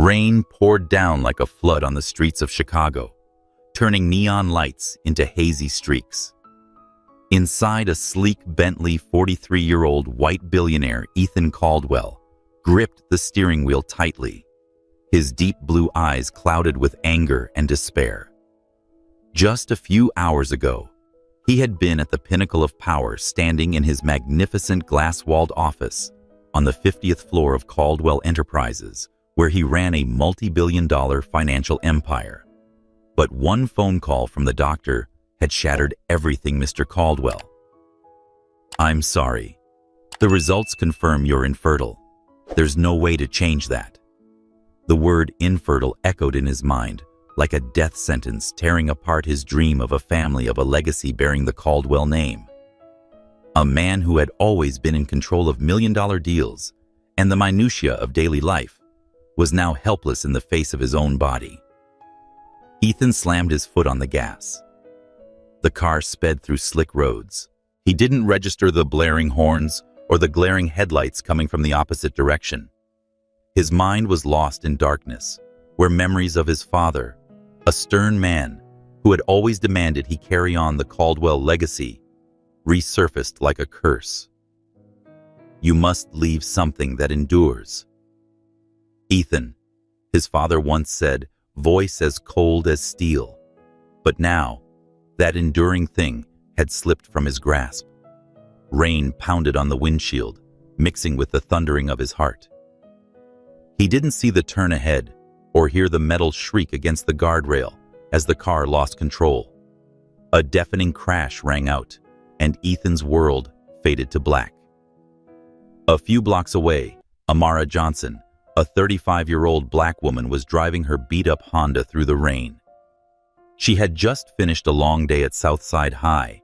Rain poured down like a flood on the streets of Chicago, turning neon lights into hazy streaks. Inside a sleek Bentley, 43-year-old white billionaire Ethan Caldwell gripped the steering wheel tightly, his deep blue eyes clouded with anger and despair. Just a few hours ago, he had been at the pinnacle of power, standing in his magnificent glass-walled office on the 50th floor of Caldwell Enterprises, where he ran a multi-billion-dollar financial empire. But one phone call from the doctor had shattered everything, Mr. Caldwell. "I'm sorry. The results confirm you're infertile. There's no way to change that." The word infertile echoed in his mind, like a death sentence tearing apart his dream of a family, of a legacy bearing the Caldwell name. A man who had always been in control of million-dollar deals and the minutiae of daily life was now helpless in the face of his own body. Ethan slammed his foot on the gas. The car sped through slick roads. He didn't register the blaring horns or the glaring headlights coming from the opposite direction. His mind was lost in darkness, where memories of his father, a stern man who had always demanded he carry on the Caldwell legacy, resurfaced like a curse. "You must leave something that endures." "Ethan," his father once said, voice as cold as steel. But now, that enduring thing had slipped from his grasp. Rain pounded on the windshield, mixing with the thundering of his heart. He didn't see the turn ahead or hear the metal shriek against the guardrail as the car lost control. A deafening crash rang out, and Ethan's world faded to black. A few blocks away, Amara Johnson, a 35-year-old black woman, was driving her beat-up Honda through the rain. She had just finished a long day at Southside High,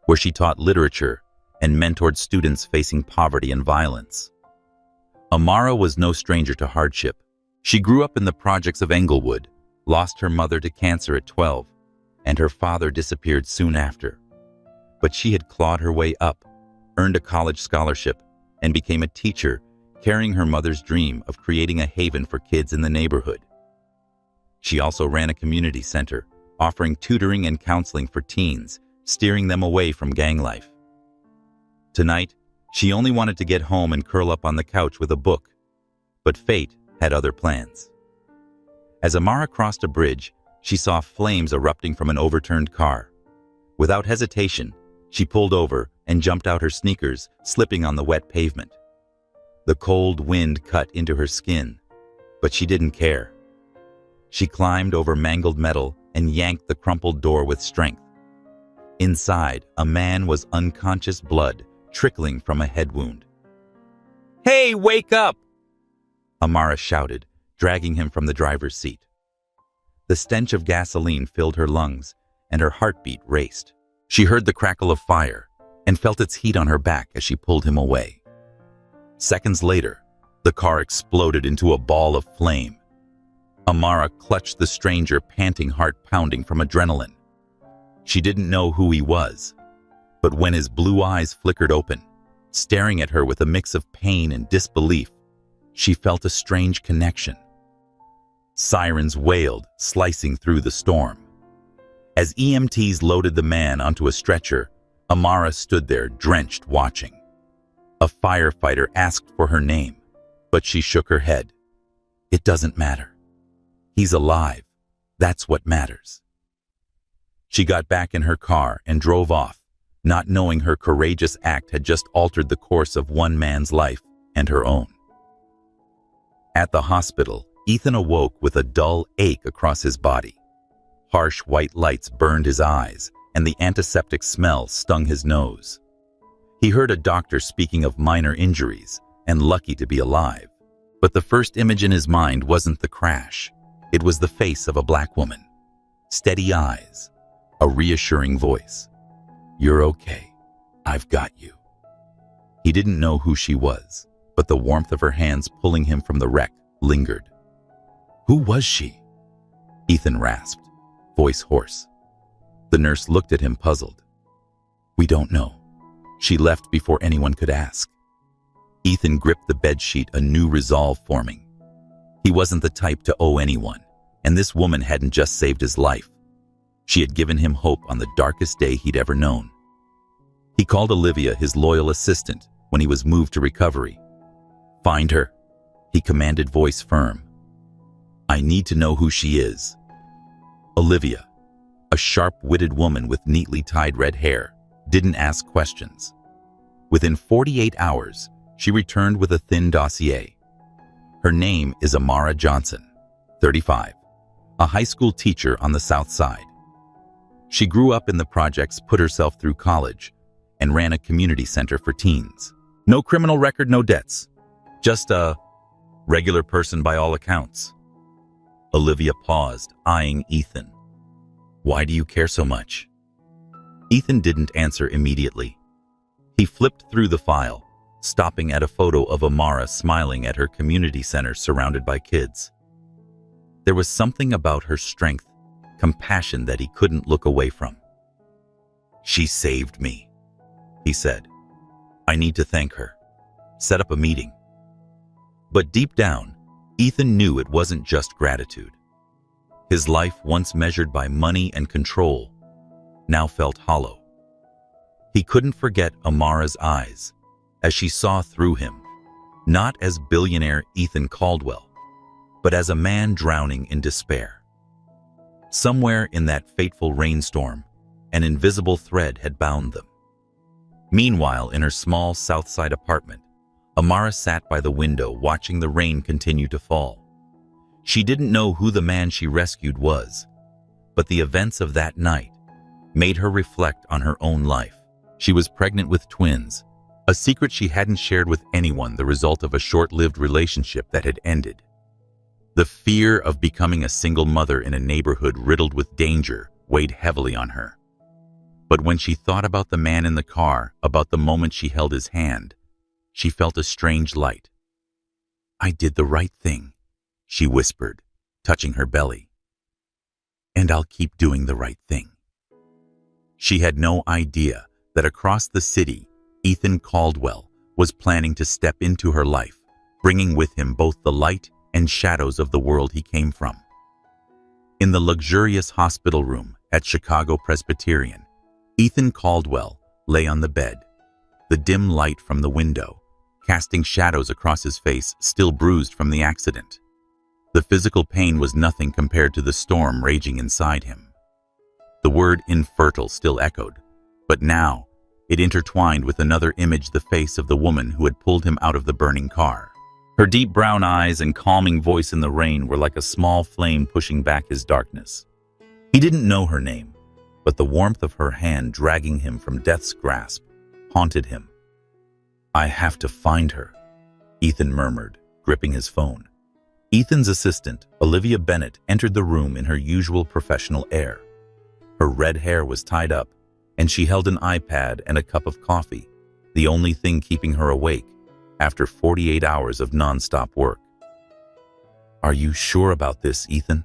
where she taught literature and mentored students facing poverty and violence. Amara was no stranger to hardship. She grew up in the projects of Englewood, lost her mother to cancer at 12, and her father disappeared soon after. But she had clawed her way up, earned a college scholarship, and became a teacher, carrying her mother's dream of creating a haven for kids in the neighborhood. She also ran a community center, offering tutoring and counseling for teens, steering them away from gang life. Tonight, she only wanted to get home and curl up on the couch with a book, but fate had other plans. As Amara crossed a bridge, she saw flames erupting from an overturned car. Without hesitation, she pulled over and jumped out her sneakers, slipping on the wet pavement. The cold wind cut into her skin, but she didn't care. She climbed over mangled metal and yanked the crumpled door with strength. Inside, a man was unconscious, blood trickling from a head wound. "Hey, wake up!" Amara shouted, dragging him from the driver's seat. The stench of gasoline filled her lungs, and her heartbeat raced. She heard the crackle of fire and felt its heat on her back as she pulled him away. Seconds later, the car exploded into a ball of flame. Amara clutched the stranger, panting, heart pounding from adrenaline. She didn't know who he was, but when his blue eyes flickered open, staring at her with a mix of pain and disbelief, she felt a strange connection. Sirens wailed, slicing through the storm. As EMTs loaded the man onto a stretcher, Amara stood there, drenched, watching. A firefighter asked for her name, but she shook her head. "It doesn't matter. He's alive. That's what matters." She got back in her car and drove off, not knowing her courageous act had just altered the course of one man's life and her own. At the hospital, Ethan awoke with a dull ache across his body. Harsh white lights burned his eyes, and the antiseptic smell stung his nose. He heard a doctor speaking of minor injuries and lucky to be alive. But the first image in his mind wasn't the crash. It was the face of a black woman. Steady eyes, a reassuring voice. "You're okay. I've got you." He didn't know who she was, but the warmth of her hands pulling him from the wreck lingered. "Who was she?" Ethan rasped, voice hoarse. The nurse looked at him, puzzled. "We don't know. She left before anyone could ask." Ethan gripped the bedsheet, a new resolve forming. He wasn't the type to owe anyone, and this woman hadn't just saved his life. She had given him hope on the darkest day he'd ever known. He called Olivia his loyal assistant when he was moved to recovery. "Find her," he commanded, voice firm. "I need to know who she is." Olivia, a sharp-witted woman with neatly tied red hair, didn't ask questions. Within 48 hours, she returned with a thin dossier. Her name is Amara Johnson, 35, a high school teacher on the South Side. She grew up in the projects, put herself through college, and ran a community center for teens. No criminal record, no debts. Just a regular person by all accounts. Olivia paused, eyeing Ethan. "Why do you care so much?" Ethan didn't answer immediately. He flipped through the file, stopping at a photo of Amara smiling at her community center surrounded by kids. There was something about her strength, compassion that he couldn't look away from. "She saved me," he said. "I need to thank her. Set up a meeting." But deep down, Ethan knew it wasn't just gratitude. His life, once measured by money and control, now felt hollow. He couldn't forget Amara's eyes as she saw through him, not as billionaire Ethan Caldwell, but as a man drowning in despair. Somewhere in that fateful rainstorm, an invisible thread had bound them. Meanwhile, in her small Southside apartment, Amara sat by the window watching the rain continue to fall. She didn't know who the man she rescued was, but the events of that night made her reflect on her own life. She was pregnant with twins, a secret she hadn't shared with anyone, the result of a short-lived relationship that had ended. The fear of becoming a single mother in a neighborhood riddled with danger weighed heavily on her. But when she thought about the man in the car, about the moment she held his hand, she felt a strange light. "I did the right thing," she whispered, touching her belly. "And I'll keep doing the right thing." She had no idea that across the city, Ethan Caldwell was planning to step into her life, bringing with him both the light and shadows of the world he came from. In the luxurious hospital room at Chicago Presbyterian, Ethan Caldwell lay on the bed, the dim light from the window casting shadows across his face, still bruised from the accident. The physical pain was nothing compared to the storm raging inside him. The word infertile still echoed, but now it intertwined with another image, the face of the woman who had pulled him out of the burning car. Her deep brown eyes and calming voice in the rain were like a small flame pushing back his darkness. He didn't know her name, but the warmth of her hand dragging him from death's grasp haunted him. "I have to find her," Ethan murmured, gripping his phone. Ethan's assistant, Olivia Bennett, entered the room in her usual professional air. Her red hair was tied up, and she held an iPad and a cup of coffee, the only thing keeping her awake after 48 hours of non-stop work. "Are you sure about this, Ethan?"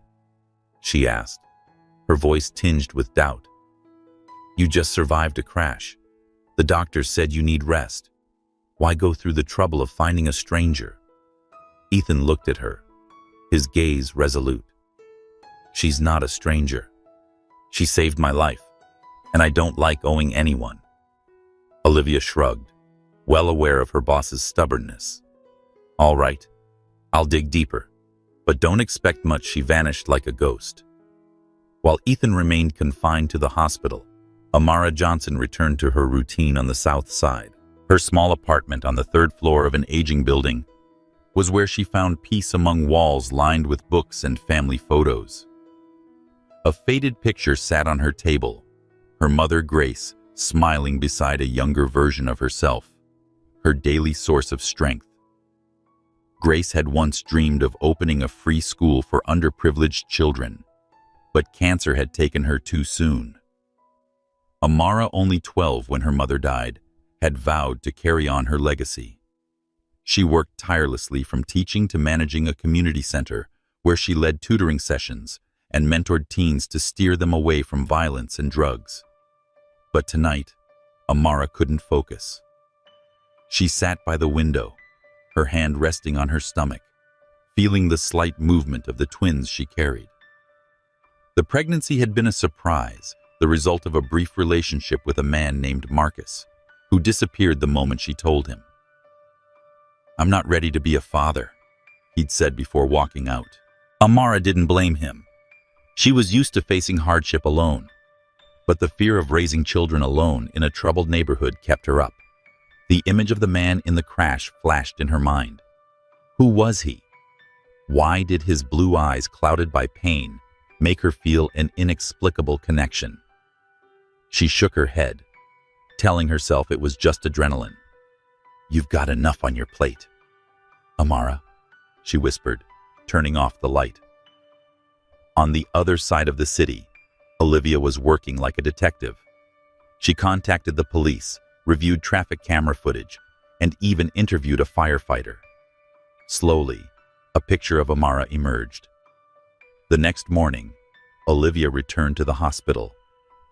she asked, her voice tinged with doubt. "You just survived a crash. The doctors said you need rest. Why go through the trouble of finding a stranger?" Ethan looked at her, his gaze resolute. "She's not a stranger. She saved my life, and I don't like owing anyone." Olivia shrugged, well aware of her boss's stubbornness. "All right, I'll dig deeper, but don't expect much." She vanished like a ghost. While Ethan remained confined to the hospital, Amara Johnson returned to her routine on the South Side. Her small apartment on the third floor of an aging building was where she found peace among walls lined with books and family photos. A faded picture sat on her table, her mother Grace smiling beside a younger version of herself, her daily source of strength. Grace had once dreamed of opening a free school for underprivileged children, but cancer had taken her too soon. Amara, only 12 when her mother died, had vowed to carry on her legacy. She worked tirelessly, from teaching to managing a community center where she led tutoring sessions and mentored teens to steer them away from violence and drugs. But tonight, Amara couldn't focus. She sat by the window, her hand resting on her stomach, feeling the slight movement of the twins she carried. The pregnancy had been a surprise, the result of a brief relationship with a man named Marcus, who disappeared the moment she told him. "I'm not ready to be a father," he'd said before walking out. Amara didn't blame him. She was used to facing hardship alone, but the fear of raising children alone in a troubled neighborhood kept her up. The image of the man in the crash flashed in her mind. Who was he? Why did his blue eyes, clouded by pain, make her feel an inexplicable connection? She shook her head, telling herself it was just adrenaline. "You've got enough on your plate." "Amara," she whispered, turning off the light. On the other side of the city, Olivia was working like a detective. She contacted the police, reviewed traffic camera footage, and even interviewed a firefighter. Slowly, a picture of Amara emerged. The next morning, Olivia returned to the hospital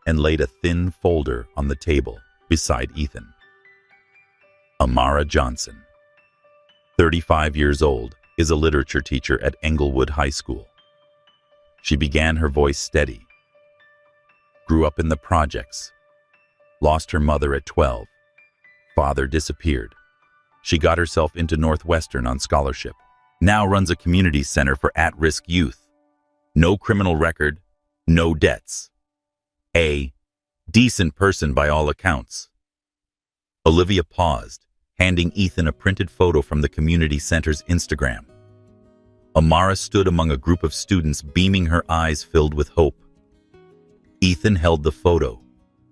and laid a thin folder on the table beside Ethan. Amara Johnson, 35 years old, is a literature teacher at Englewood High School. She began her voice steady. Grew up in the projects. Lost her mother at 12. Father disappeared. She got herself into Northwestern on scholarship. Now runs a community center for at-risk youth. No criminal record, no debts. A decent person by all accounts. Olivia paused, handing Ethan a printed photo from the community center's Instagram. Amara stood among a group of students, beaming, her eyes filled with hope. Ethan held the photo,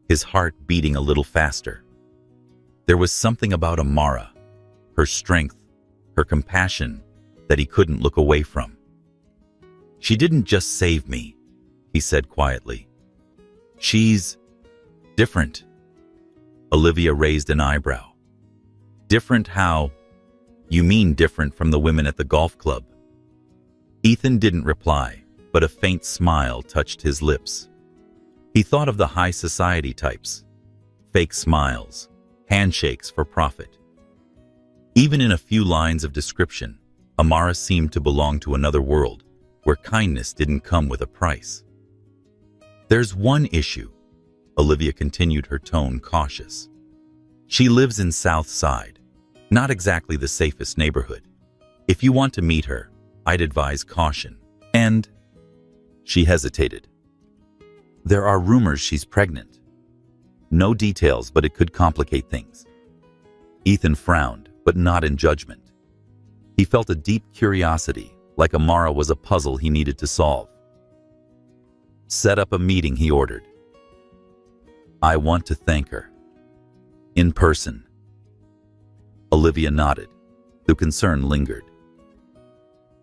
his heart beating a little faster. There was something about Amara, her strength, her compassion, that he couldn't look away from. "She didn't just save me," he said quietly. "She's different." Olivia raised an eyebrow. "Different how? You mean different from the women at the golf club?" Ethan didn't reply, but a faint smile touched his lips. He thought of the high society types. Fake smiles, handshakes for profit. Even in a few lines of description, Amara seemed to belong to another world, where kindness didn't come with a price. "There's one issue," Olivia continued, her tone cautious. "She lives in South Side, not exactly the safest neighborhood. If you want to meet her, I'd advise caution. And..." She hesitated. "There are rumors she's pregnant. No details, but it could complicate things." Ethan frowned, but not in judgment. He felt a deep curiosity, like Amara was a puzzle he needed to solve. "Set up a meeting," he ordered. "I want to thank her. In person." Olivia nodded. The concern lingered.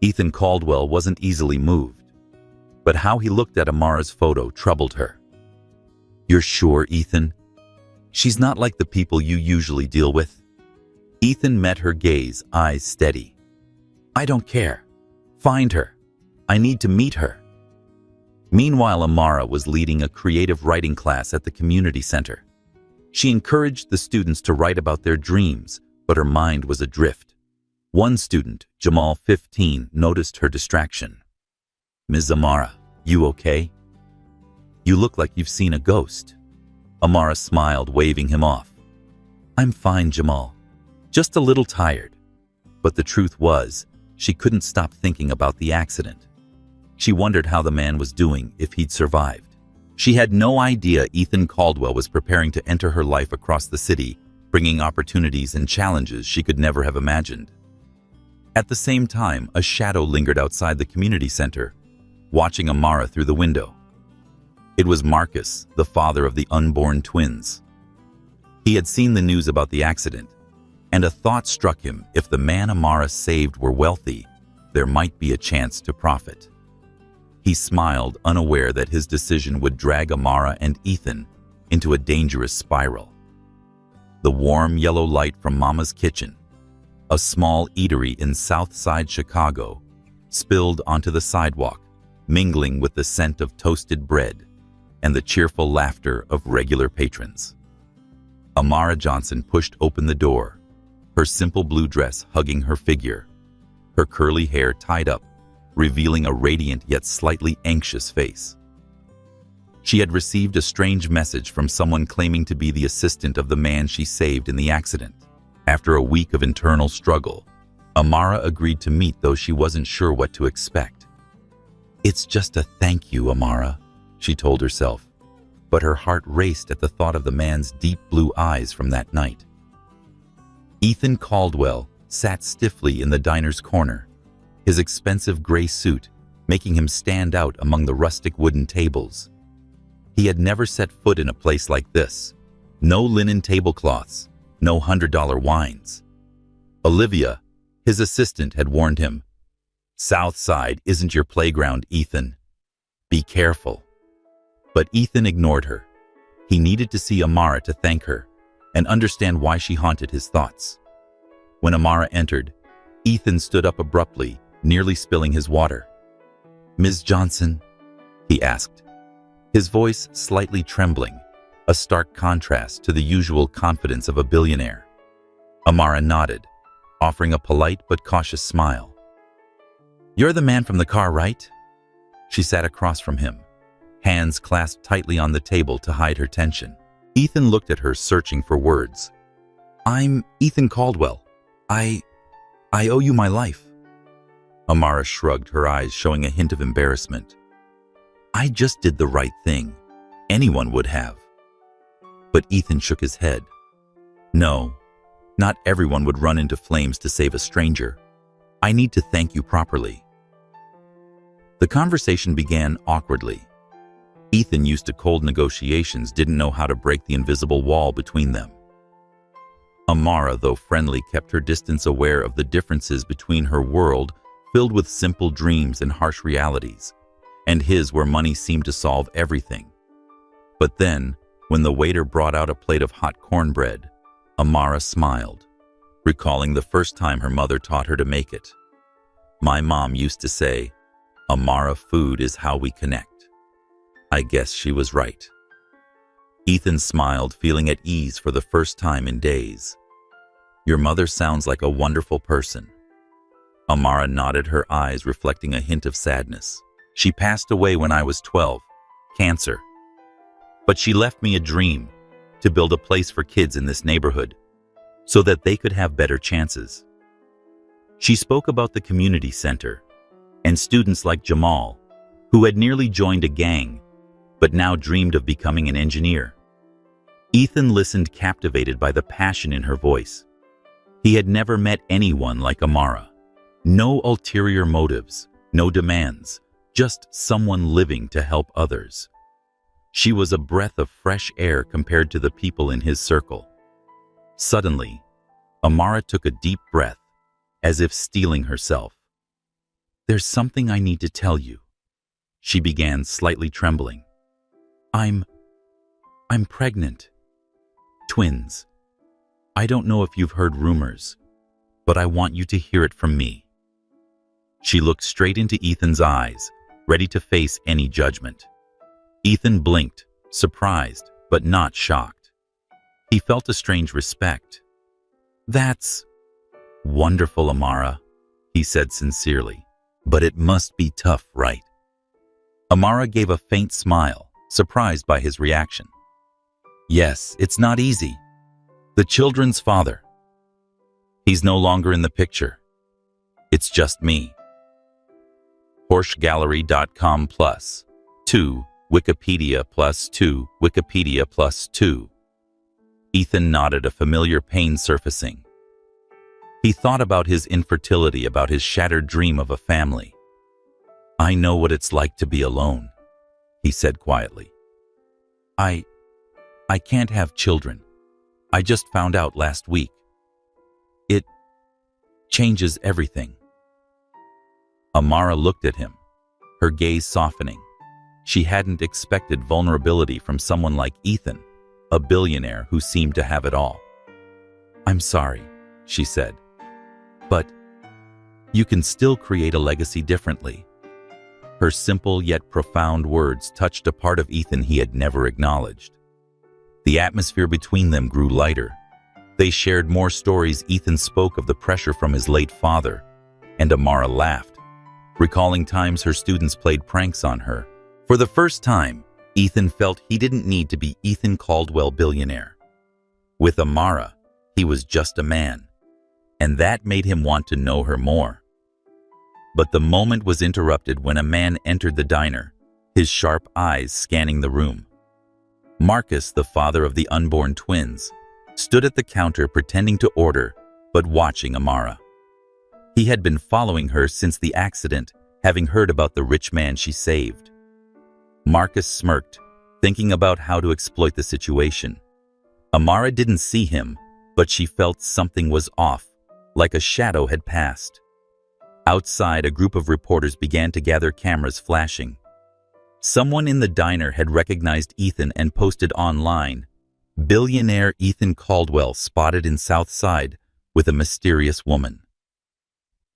Ethan Caldwell wasn't easily moved, but how he looked at Amara's photo troubled her. "You're sure, Ethan? She's not like the people you usually deal with?" Ethan met her gaze, eyes steady. "I don't care. Find her. I need to meet her." Meanwhile, Amara was leading a creative writing class at the community center. She encouraged the students to write about their dreams, but her mind was adrift. One student, Jamal, 15, noticed her distraction. "Ms. Amara, you okay? You look like you've seen a ghost." Amara smiled, waving him off. "I'm fine, Jamal. Just a little tired." But the truth was, she couldn't stop thinking about the accident. She wondered how the man was doing, if he'd survived. She had no idea Ethan Caldwell was preparing to enter her life across the city, bringing opportunities and challenges she could never have imagined. At the same time, a shadow lingered outside the community center, watching Amara through the window. It was Marcus, the father of the unborn twins. He had seen the news about the accident, and a thought struck him: if the man Amara saved were wealthy, there might be a chance to profit. He smiled, unaware that his decision would drag Amara and Ethan into a dangerous spiral. The warm yellow light from Mama's Kitchen, a small eatery in South Side Chicago, spilled onto the sidewalk, mingling with the scent of toasted bread and the cheerful laughter of regular patrons. Amara Johnson pushed open the door, her simple blue dress hugging her figure. her curly hair tied up, revealing a radiant yet slightly anxious face. She had received a strange message from someone claiming to be the assistant of the man she saved in the accident. After a week of internal struggle, Amara agreed to meet, though she wasn't sure what to expect. "It's just a thank you, Amara," she told herself, but her heart raced at the thought of the man's deep blue eyes from that night. Ethan Caldwell sat stiffly in the diner's corner, his expensive gray suit making him stand out among the rustic wooden tables. He had never set foot in a place like this. No linen tablecloths, no $100 wines. Olivia, his assistant, had warned him, "South Side isn't your playground, Ethan. Be careful." But Ethan ignored her. He needed to see Amara to thank her and understand why she haunted his thoughts. When Amara entered, Ethan stood up abruptly, nearly spilling his water. "Ms. Johnson?" he asked, his voice slightly trembling, a stark contrast to the usual confidence of a billionaire. Amara nodded, offering a polite but cautious smile. "You're the man from the car, right?" She sat across from him, hands clasped tightly on the table to hide her tension. Ethan looked at her, searching for words. "I'm Ethan Caldwell. I owe you my life." Amara shrugged, her eyes showing a hint of embarrassment. "I just did the right thing. Anyone would have." But Ethan shook his head. "No, not everyone would run into flames to save a stranger. I need to thank you properly." The conversation began awkwardly. Ethan, used to cold negotiations, didn't know how to break the invisible wall between them. Amara, though friendly, kept her distance, aware of the differences between her world, filled with simple dreams and harsh realities, and his, where money seemed to solve everything. But then, when the waiter brought out a plate of hot cornbread, Amara smiled, recalling the first time her mother taught her to make it. "My mom used to say, 'Amara, food is how we connect.' I guess she was right." Ethan smiled, feeling at ease for the first time in days. "Your mother sounds like a wonderful person." Amara nodded, her eyes reflecting a hint of sadness. "She passed away when I was 12, cancer. But she left me a dream, to build a place for kids in this neighborhood, so that they could have better chances." She spoke about the community center and students like Jamal, who had nearly joined a gang, but now dreamed of becoming an engineer. Ethan listened, captivated by the passion in her voice. He had never met anyone like Amara. No ulterior motives, no demands, just someone living to help others. She was a breath of fresh air compared to the people in his circle. Suddenly, Amara took a deep breath, as if steeling herself. "There's something I need to tell you," she began, slightly trembling. I'm pregnant. Twins. I don't know if you've heard rumors, but I want you to hear it from me." She looked straight into Ethan's eyes, ready to face any judgment. Ethan blinked, surprised but not shocked. He felt a strange respect. "That's wonderful, Amara," he said sincerely. "But it must be tough, right?" Amara gave a faint smile, surprised by his reaction. "Yes, it's not easy. The children's father. He's no longer in the picture. It's just me." HorseGallery.com +2 Wikipedia +2 Wikipedia +2. Ethan nodded, a familiar pain surfacing. He thought about his infertility, about his shattered dream of a family. "I know what it's like to be alone," he said quietly. I can't have children. I just found out last week. It changes everything." Amara looked at him, her gaze softening. She hadn't expected vulnerability from someone like Ethan, a billionaire who seemed to have it all. "I'm sorry," she said, "but you can still create a legacy differently." Her simple yet profound words touched a part of Ethan he had never acknowledged. The atmosphere between them grew lighter. They shared more stories. Ethan spoke of the pressure from his late father, and Amara laughed, recalling times her students played pranks on her. For the first time, Ethan felt he didn't need to be Ethan Caldwell Billionaire. With Amara, he was just a man, and that made him want to know her more. But the moment was interrupted when a man entered the diner, his sharp eyes scanning the room. Marcus, the father of the unborn twins, stood at the counter pretending to order, but watching Amara. He had been following her since the accident, having heard about the rich man she saved. Marcus smirked, thinking about how to exploit the situation. Amara didn't see him, but she felt something was off, like a shadow had passed. Outside, a group of reporters began to gather, cameras flashing. Someone in the diner had recognized Ethan and posted online, "Billionaire Ethan Caldwell spotted in South Side with a mysterious woman."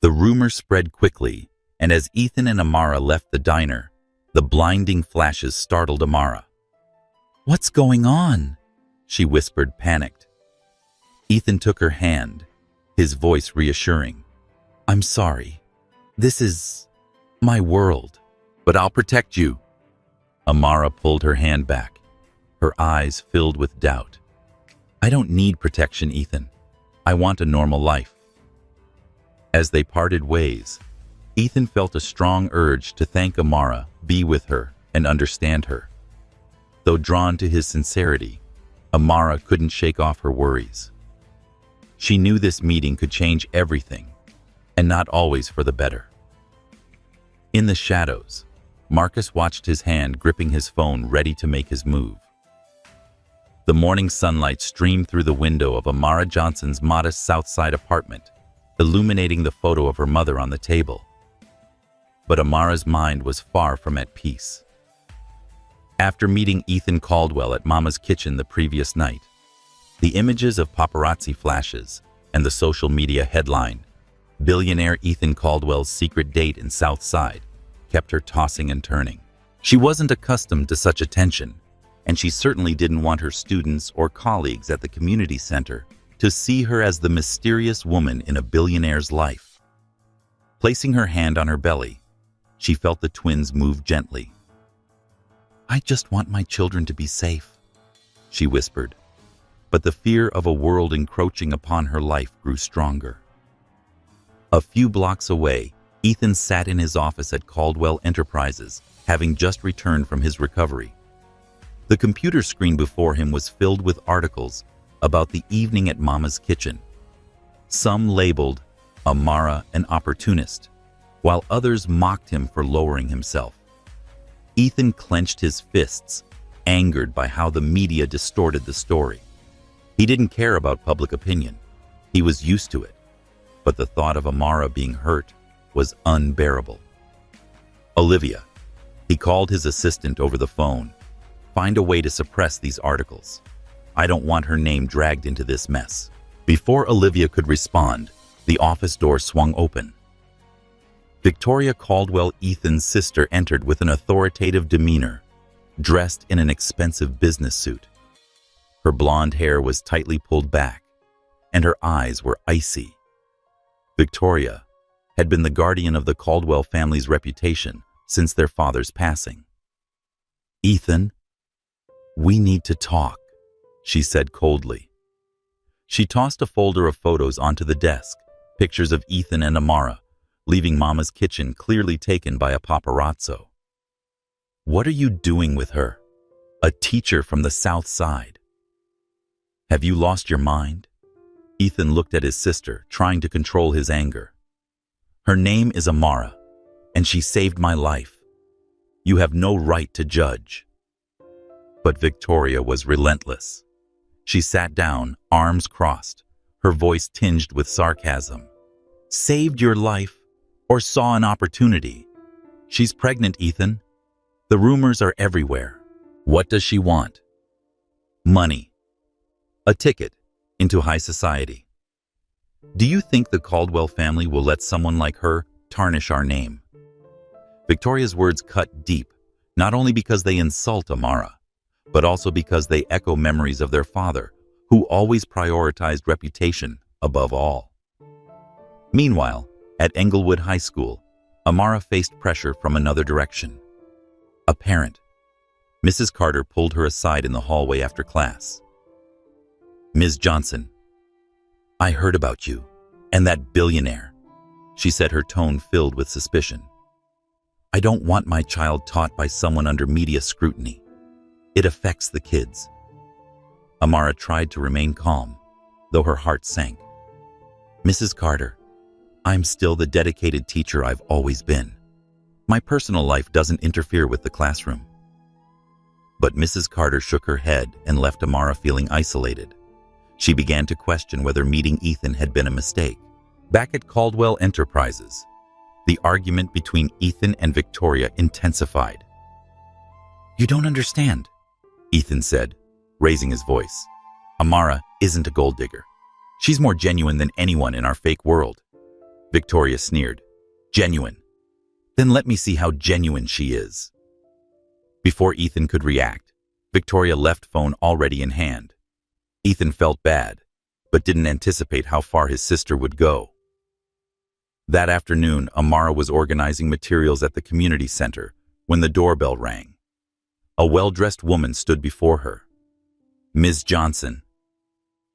The rumor spread quickly, and as Ethan and Amara left the diner, the blinding flashes startled Amara. "What's going on?" she whispered, panicked. Ethan took her hand, his voice reassuring. "I'm sorry. This is my world, but I'll protect you." Amara pulled her hand back, her eyes filled with doubt. "I don't need protection, Ethan. I want a normal life." As they parted ways, Ethan felt a strong urge to thank Amara, be with her, and understand her. Though drawn to his sincerity, Amara couldn't shake off her worries. She knew this meeting could change everything, and not always for the better. In the shadows, Marcus watched his hand gripping his phone, ready to make his move. The morning sunlight streamed through the window of Amara Johnson's modest Southside apartment, illuminating the photo of her mother on the table. But Amara's mind was far from at peace. After meeting Ethan Caldwell at Mama's Kitchen the previous night, the images of paparazzi flashes and the social media headline, "Billionaire Ethan Caldwell's secret date in South Side," kept her tossing and turning. She wasn't accustomed to such attention, and she certainly didn't want her students or colleagues at the community center to see her as the mysterious woman in a billionaire's life. Placing her hand on her belly, she felt the twins move gently. "I just want my children to be safe," she whispered, but the fear of a world encroaching upon her life grew stronger. A few blocks away, Ethan sat in his office at Caldwell Enterprises, having just returned from his recovery. The computer screen before him was filled with articles about the evening at Mama's Kitchen. Some labeled Amara an opportunist, while others mocked him for lowering himself. Ethan clenched his fists, angered by how the media distorted the story. He didn't care about public opinion. He was used to it. But the thought of Amara being hurt was unbearable. "Olivia," he called his assistant over the phone, "find a way to suppress these articles. I don't want her name dragged into this mess." Before Olivia could respond, the office door swung open. Victoria Caldwell, Ethan's sister, entered with an authoritative demeanor, dressed in an expensive business suit. Her blonde hair was tightly pulled back, and her eyes were icy. Victoria had been the guardian of the Caldwell family's reputation since their father's passing. "Ethan, we need to talk," she said coldly. She tossed a folder of photos onto the desk, pictures of Ethan and Amara, leaving Mama's Kitchen clearly taken by a paparazzo. "What are you doing with her? A teacher from the South Side. Have you lost your mind?" Ethan looked at his sister, trying to control his anger. "Her name is Amara, and she saved my life. You have no right to judge." But Victoria was relentless. She sat down, arms crossed, her voice tinged with sarcasm. "Saved your life, or saw an opportunity? She's pregnant, Ethan. The rumors are everywhere. What does she want? Money. A ticket into high society. Do you think the Caldwell family will let someone like her tarnish our name?" Victoria's words cut deep, not only because they insult Amara, but also because they echo memories of their father, who always prioritized reputation above all. Meanwhile, At Englewood High School, Amara faced pressure from another direction. A parent. Mrs. Carter pulled her aside in the hallway after class. "Ms. Johnson, I heard about you and that billionaire," she said, her tone filled with suspicion. "I don't want my child taught by someone under media scrutiny. It affects the kids." Amara tried to remain calm, though her heart sank. "Mrs. Carter, I'm still the dedicated teacher I've always been. My personal life doesn't interfere with the classroom." But Mrs. Carter shook her head and left Amara feeling isolated. She began to question whether meeting Ethan had been a mistake. Back at Caldwell Enterprises, the argument between Ethan and Victoria intensified. "You don't understand," Ethan said, raising his voice. "Amara isn't a gold digger. She's more genuine than anyone in our fake world." Victoria sneered. "Genuine? Then let me see how genuine she is." Before Ethan could react, Victoria left phone already in hand. Ethan felt bad, but didn't anticipate how far his sister would go. That afternoon, Amara was organizing materials at the community center when the doorbell rang. A well-dressed woman stood before her. "Ms. Johnson."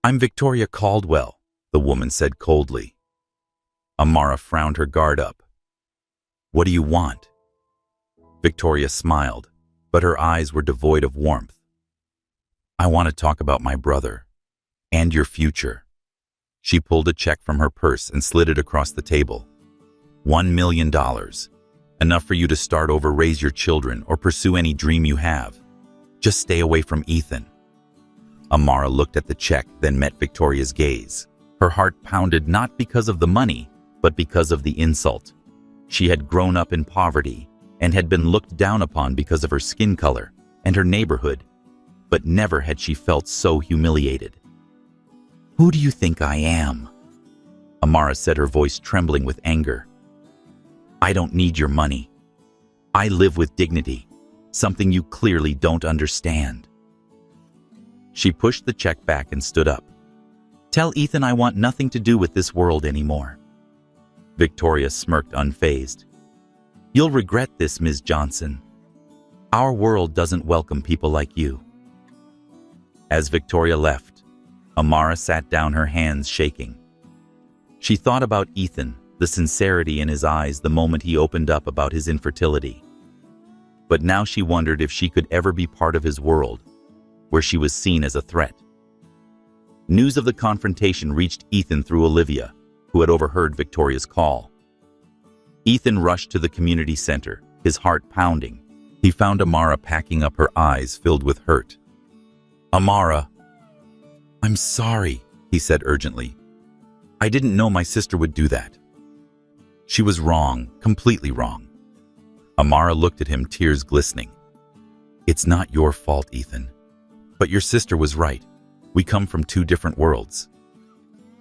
"I'm Victoria Caldwell," the woman said coldly. Amara frowned her guard up. "What do you want?" Victoria smiled, but her eyes were devoid of warmth. "I want to talk about my brother and your future." She pulled a check from her purse and slid it across the table. $1 million. Enough for you to start over, raise your children, or pursue any dream you have. Just stay away from Ethan. Amara looked at the check, then met Victoria's gaze. Her heart pounded not because of the money, but because of the insult. She had grown up in poverty and had been looked down upon because of her skin color and her neighborhood, but never had she felt so humiliated. "Who do you think I am?" Amara said, her voice trembling with anger. "I don't need your money. I live with dignity, something you clearly don't understand." She pushed the check back and stood up. "Tell Ethan I want nothing to do with this world anymore." Victoria smirked, unfazed. "You'll regret this, Ms. Johnson. Our world doesn't welcome people like you." As Victoria left, Amara sat down, her hands shaking. She thought about Ethan, the sincerity in his eyes the moment he opened up about his infertility. But now she wondered if she could ever be part of his world, where she was seen as a threat. News of the confrontation reached Ethan through Olivia, who had overheard Victoria's call. Ethan rushed to the community center, his heart pounding. He found Amara packing up, her eyes filled with hurt. "Amara." "I'm sorry," he said urgently. "I didn't know my sister would do that." She was wrong, completely wrong. Amara looked at him, tears glistening. "It's not your fault, Ethan. But your sister was right. We come from two different worlds.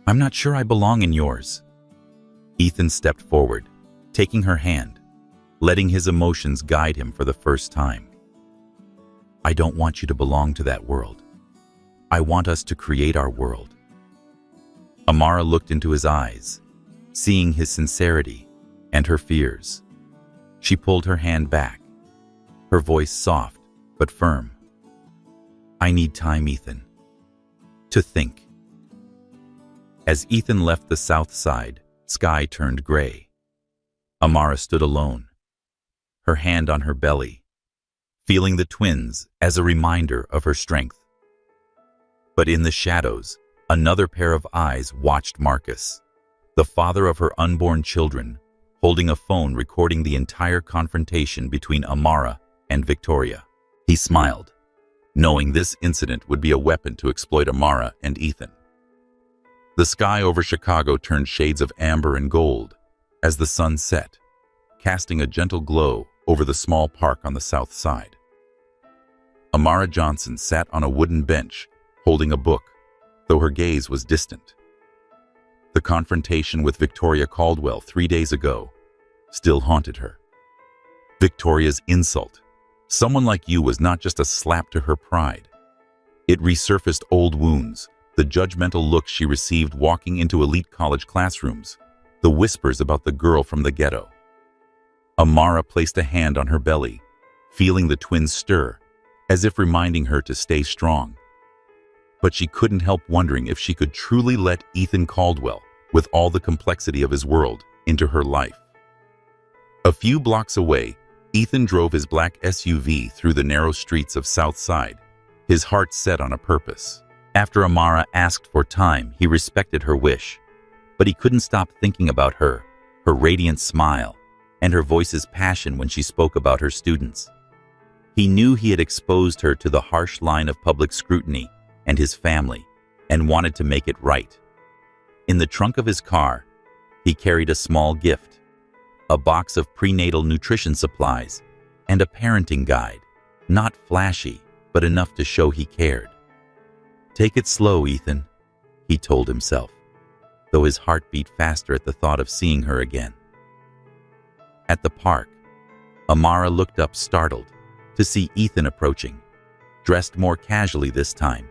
I'm not sure I belong in yours." Ethan stepped forward, taking her hand, letting his emotions guide him for the first time. "I don't want you to belong to that world. I want us to create our world." Amara looked into his eyes, seeing his sincerity and her fears. She pulled her hand back, her voice soft but firm. "I need time, Ethan, to think." As Ethan left the south side, sky turned gray. Amara stood alone, her hand on her belly, feeling the twins as a reminder of her strength. But in the shadows, another pair of eyes watched Marcus, the father of her unborn children, holding a phone recording the entire confrontation between Amara and Victoria. He smiled, knowing this incident would be a weapon to exploit Amara and Ethan. The sky over Chicago turned shades of amber and gold as the sun set, casting a gentle glow over the small park on the south side. Amara Johnson sat on a wooden bench, holding a book, though her gaze was distant. The confrontation with Victoria Caldwell 3 days ago still haunted her. Victoria's insult, "Someone like you," was not just a slap to her pride. It resurfaced old wounds, the judgmental looks she received walking into elite college classrooms, the whispers about the girl from the ghetto. Amara placed a hand on her belly, feeling the twins stir, as if reminding her to stay strong. But she couldn't help wondering if she could truly let Ethan Caldwell, with all the complexity of his world, into her life. A few blocks away, Ethan drove his black SUV through the narrow streets of South Side, his heart set on a purpose. After Amara asked for time, he respected her wish, but he couldn't stop thinking about her radiant smile, and her voice's passion when she spoke about her students. He knew he had exposed her to the harsh line of public scrutiny and his family, and wanted to make it right. In the trunk of his car, he carried a small gift, a box of prenatal nutrition supplies and a parenting guide, not flashy, but enough to show he cared. "Take it slow, Ethan," he told himself, though his heart beat faster at the thought of seeing her again. At the park, Amara looked up startled to see Ethan approaching, dressed more casually this time,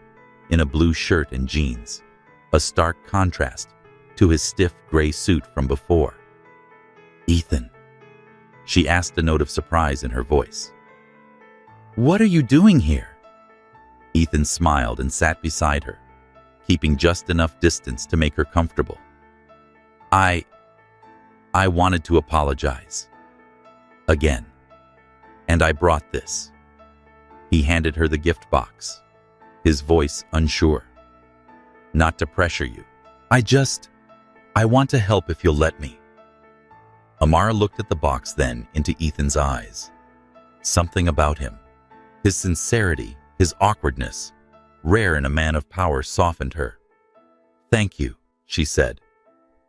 in a blue shirt and jeans, a stark contrast to his stiff gray suit from before. "Ethan," she asked, a note of surprise in her voice. "What are you doing here?" Ethan smiled and sat beside her, keeping just enough distance to make her comfortable. I wanted to apologize. Again. And I brought this." He handed her the gift box, his voice unsure. "Not to pressure you. I want to help if you'll let me." Amara looked at the box, then into Ethan's eyes. Something about him, his sincerity, his awkwardness, rare in a man of power, softened her. "Thank you," she said,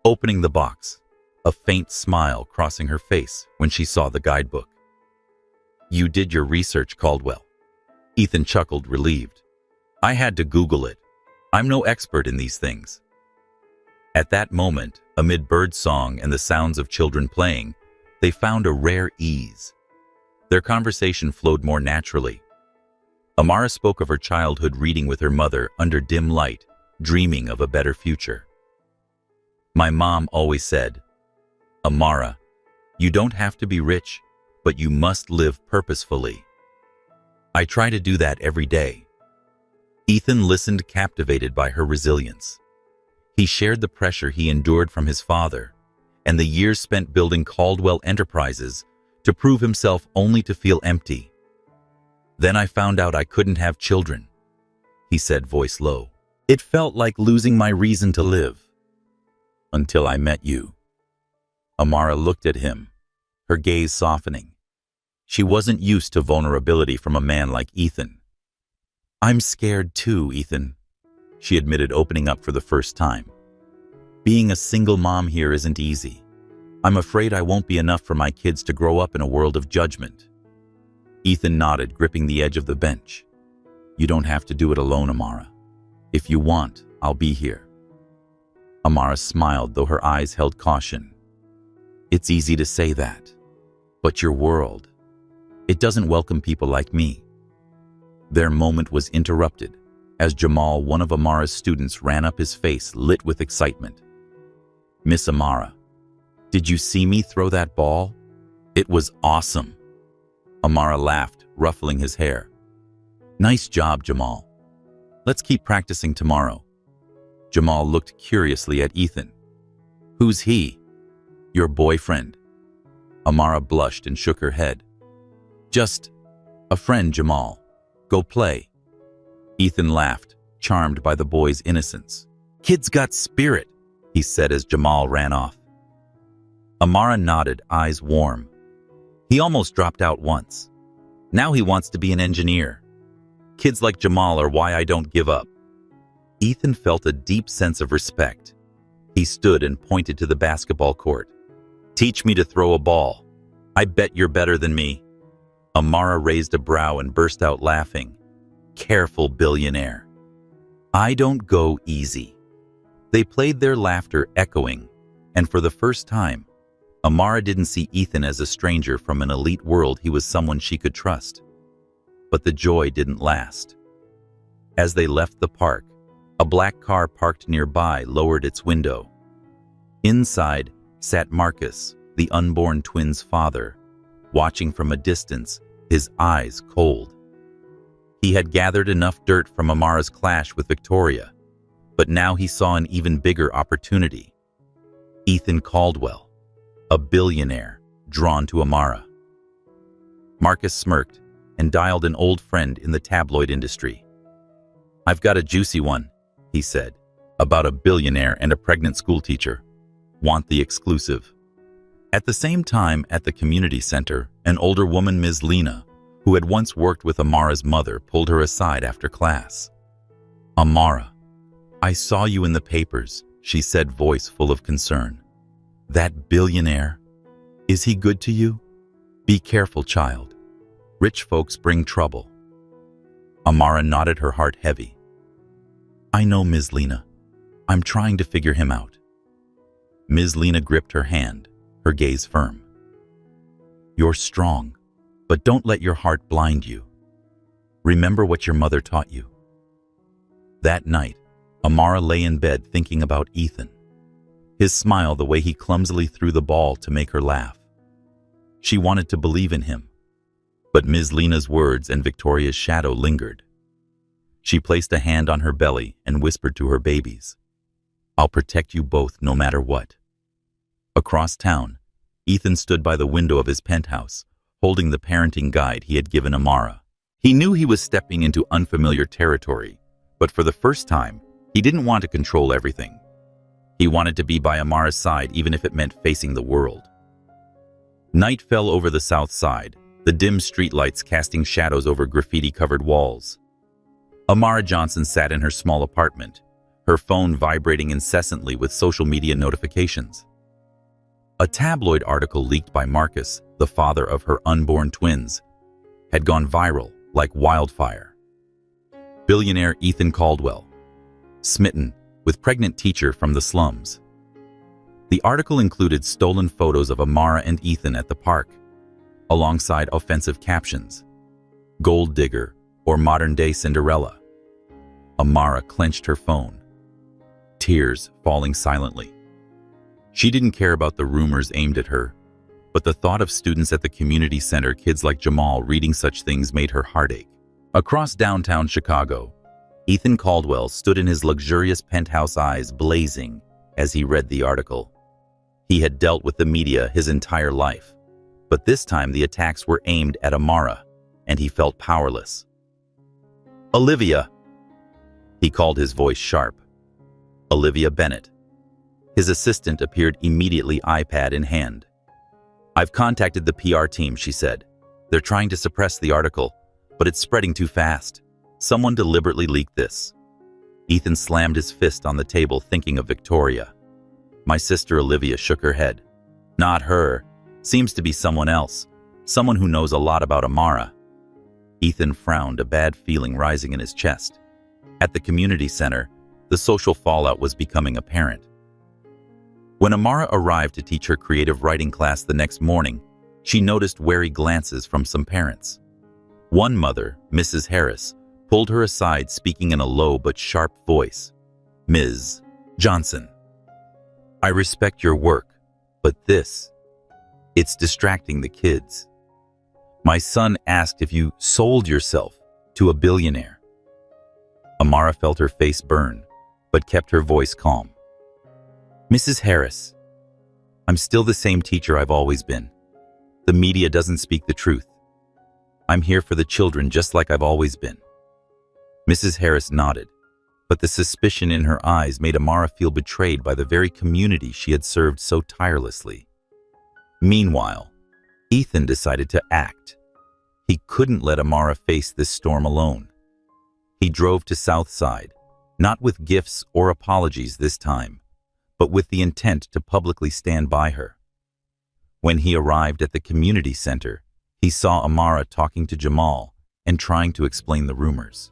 opening the box, a faint smile crossing her face when she saw the guidebook. "You did your research, Caldwell." Ethan chuckled, relieved. "I had to Google it. I'm no expert in these things." At that moment, amid birdsong and the sounds of children playing, they found a rare ease. Their conversation flowed more naturally. Amara spoke of her childhood reading with her mother under dim light, dreaming of a better future. "My mom always said, 'Amara, you don't have to be rich, but you must live purposefully.' I try to do that every day." Ethan listened, captivated by her resilience. He shared the pressure he endured from his father and the years spent building Caldwell Enterprises to prove himself only to feel empty. "Then I found out I couldn't have children," he said, voice low. "It felt like losing my reason to live. Until I met you." Amara looked at him, her gaze softening. She wasn't used to vulnerability from a man like Ethan. "I'm scared too, Ethan," she admitted, opening up for the first time. "Being a single mom here isn't easy. I'm afraid I won't be enough for my kids to grow up in a world of judgment." Ethan nodded, gripping the edge of the bench. "You don't have to do it alone, Amara. If you want, I'll be here." Amara smiled, though her eyes held caution. "It's easy to say that, but your world, it doesn't welcome people like me." Their moment was interrupted as Jamal, one of Amara's students, ran up, his face lit with excitement. "Miss Amara, did you see me throw that ball? It was awesome." Amara laughed, ruffling his hair. "Nice job, Jamal. Let's keep practicing tomorrow." Jamal looked curiously at Ethan. "Who's he?" "Your boyfriend." Amara blushed and shook her head. "Just a friend, Jamal. Go play." Ethan laughed, charmed by the boy's innocence. "Kid's got spirit," he said as Jamal ran off. Amara nodded, eyes warm. He almost dropped out once. Now he wants to be an engineer. Kids like Jamal are why I don't give up. Ethan felt a deep sense of respect. He stood and pointed to the basketball court. "Teach me to throw a ball. I bet you're better than me." Amara raised a brow and burst out laughing. "Careful, billionaire. I don't go easy." They played, their laughter echoing, and for the first time, Amara didn't see Ethan as a stranger from an elite world. He was someone she could trust. But the joy didn't last. As they left the park, a black car parked nearby lowered its window. Inside, sat Marcus, the unborn twins' father, watching from a distance, his eyes cold. He had gathered enough dirt from Amara's clash with Victoria, but now he saw an even bigger opportunity. Ethan Caldwell, a billionaire, drawn to Amara. Marcus smirked and dialed an old friend in the tabloid industry. "I've got a juicy one," he said, "about a billionaire and a pregnant schoolteacher. Want the exclusive?" At the same time, at the community center, an older woman, Ms. Lena, who had once worked with Amara's mother, pulled her aside after class. "Amara, I saw you in the papers," she said, voice full of concern. "That billionaire, is he good to you? Be careful, child. Rich folks bring trouble." Amara nodded, her heart heavy. "I know, Ms. Lena. I'm trying to figure him out." Ms. Lena gripped her hand, her gaze firm. "You're strong, but don't let your heart blind you. Remember what your mother taught you." That night, Amara lay in bed thinking about Ethan. His smile, the way he clumsily threw the ball to make her laugh. She wanted to believe in him, but Ms. Lena's words and Victoria's shadow lingered. She placed a hand on her belly and whispered to her babies, "I'll protect you both no matter what." Across town, Ethan stood by the window of his penthouse, holding the parenting guide he had given Amara. He knew he was stepping into unfamiliar territory, but for the first time, he didn't want to control everything. He wanted to be by Amara's side, even if it meant facing the world. Night fell over the south side, the dim streetlights casting shadows over graffiti-covered walls. Amara Johnson sat in her small apartment, her phone vibrating incessantly with social media notifications. A tabloid article leaked by Marcus, the father of her unborn twins, had gone viral like wildfire. Billionaire Ethan Caldwell, smitten with pregnant teacher from the slums. The article included stolen photos of Amara and Ethan at the park, alongside offensive captions, "Gold digger" or "modern-day Cinderella." Amara clenched her phone, tears falling silently. She didn't care about the rumors aimed at her, but the thought of students at the community center, kids like Jamal, reading such things made her heartache. Across downtown Chicago, Ethan Caldwell stood in his luxurious penthouse, eyes blazing as he read the article. He had dealt with the media his entire life, but this time the attacks were aimed at Amara, and he felt powerless. "Olivia," he called, his voice sharp. "Olivia Bennett." His assistant appeared immediately, iPad in hand. "I've contacted the PR team," she said. "They're trying to suppress the article, but it's spreading too fast. Someone deliberately leaked this." Ethan slammed his fist on the table, thinking of Victoria. "My sister Olivia," shook her head. "Not her. Seems to be someone else. Someone who knows a lot about Amara." Ethan frowned, a bad feeling rising in his chest. At the community center, the social fallout was becoming apparent. When Amara arrived to teach her creative writing class the next morning, she noticed wary glances from some parents. One mother, Mrs. Harris, pulled her aside, speaking in a low but sharp voice. "Ms. Johnson, I respect your work, but it's distracting the kids. My son asked if you sold yourself to a billionaire." Amara felt her face burn, but kept her voice calm. "Mrs. Harris, I'm still the same teacher I've always been. The media doesn't speak the truth. I'm here for the children just like I've always been." Mrs. Harris nodded, but the suspicion in her eyes made Amara feel betrayed by the very community she had served so tirelessly. Meanwhile, Ethan decided to act. He couldn't let Amara face this storm alone. He drove to Southside, not with gifts or apologies this time, but with the intent to publicly stand by her. When he arrived at the community center, he saw Amara talking to Jamal and trying to explain the rumors.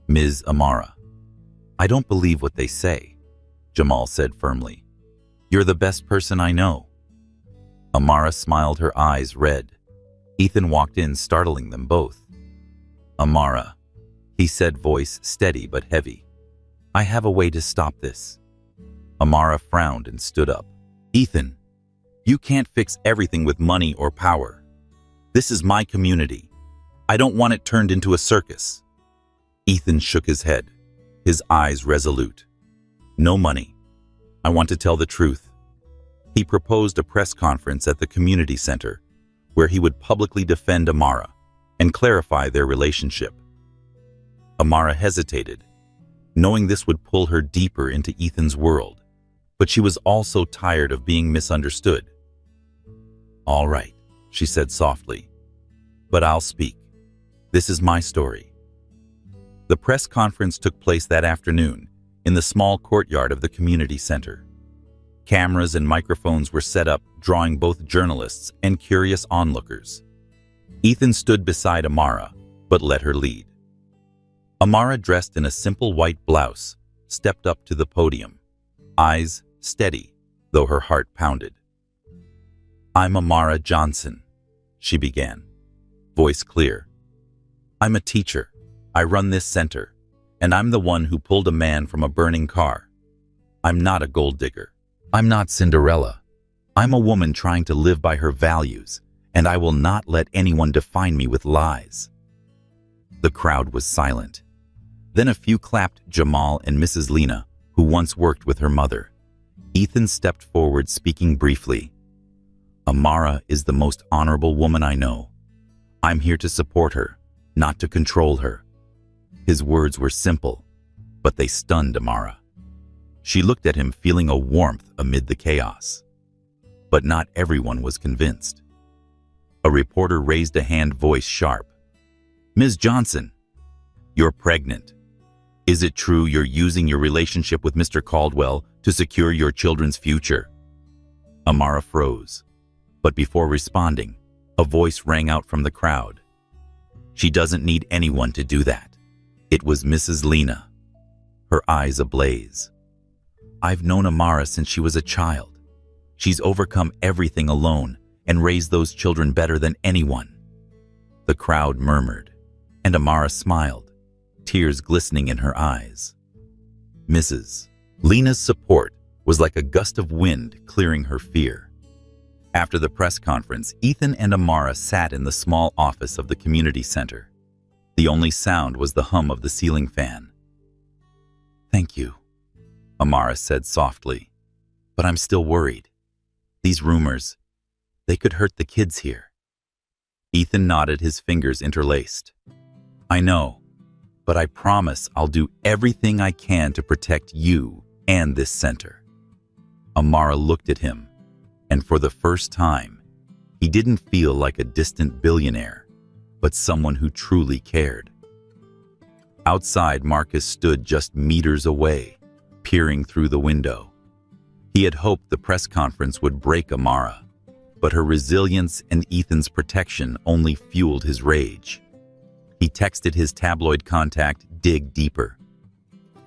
"Ms. Amara, I don't believe what they say," Jamal said firmly. "You're the best person I know." Amara smiled, her eyes red. Ethan walked in, startling them both. "Amara," he said, voice steady but heavy, "I have a way to stop this." Amara frowned and stood up. "Ethan, you can't fix everything with money or power. This is my community. I don't want it turned into a circus." Ethan shook his head, his eyes resolute. "No money. I want to tell the truth." He proposed a press conference at the community center, where he would publicly defend Amara and clarify their relationship. Amara hesitated, knowing this would pull her deeper into Ethan's world, but she was also tired of being misunderstood. "All right," she said softly, "but I'll speak. This is my story." The press conference took place that afternoon in the small courtyard of the community center. Cameras and microphones were set up, drawing both journalists and curious onlookers. Ethan stood beside Amara, but let her lead. Amara, dressed in a simple white blouse, stepped up to the podium, eyes steady, though her heart pounded. "I'm Amara Johnson," she began, voice clear. "I'm a teacher. I run this center, and I'm the one who pulled a man from a burning car. I'm not a gold digger. I'm not Cinderella. I'm a woman trying to live by her values, and I will not let anyone define me with lies." The crowd was silent. Then a few clapped Jamal and Mrs. Lena, who once worked with her mother. Ethan stepped forward, speaking briefly. "Amara is the most honorable woman I know. I'm here to support her, not to control her." His words were simple, but they stunned Amara. She looked at him, feeling a warmth amid the chaos. But not everyone was convinced. A reporter raised a hand, voice sharp. "Ms. Johnson, you're pregnant. Is it true you're using your relationship with Mr. Caldwell to secure your children's future?" Amara froze, but before responding, a voice rang out from the crowd. "She doesn't need anyone to do that." It was Mrs. Lena, her eyes ablaze. "I've known Amara since she was a child. She's overcome everything alone and raised those children better than anyone." The crowd murmured, and Amara smiled, tears glistening in her eyes. Mrs. Lena's support was like a gust of wind clearing her fear. After the press conference, Ethan and Amara sat in the small office of the community center. The only sound was the hum of the ceiling fan. "Thank you," Amara said softly, "but I'm still worried. These rumors, they could hurt the kids here." Ethan nodded, his fingers interlaced. "I know, but I promise I'll do everything I can to protect you and this center." Amara looked at him, and for the first time, he didn't feel like a distant billionaire, but someone who truly cared. Outside, Marcus stood just meters away, peering through the window. He had hoped the press conference would break Amara, but her resilience and Ethan's protection only fueled his rage. He texted his tabloid contact, "Dig deeper.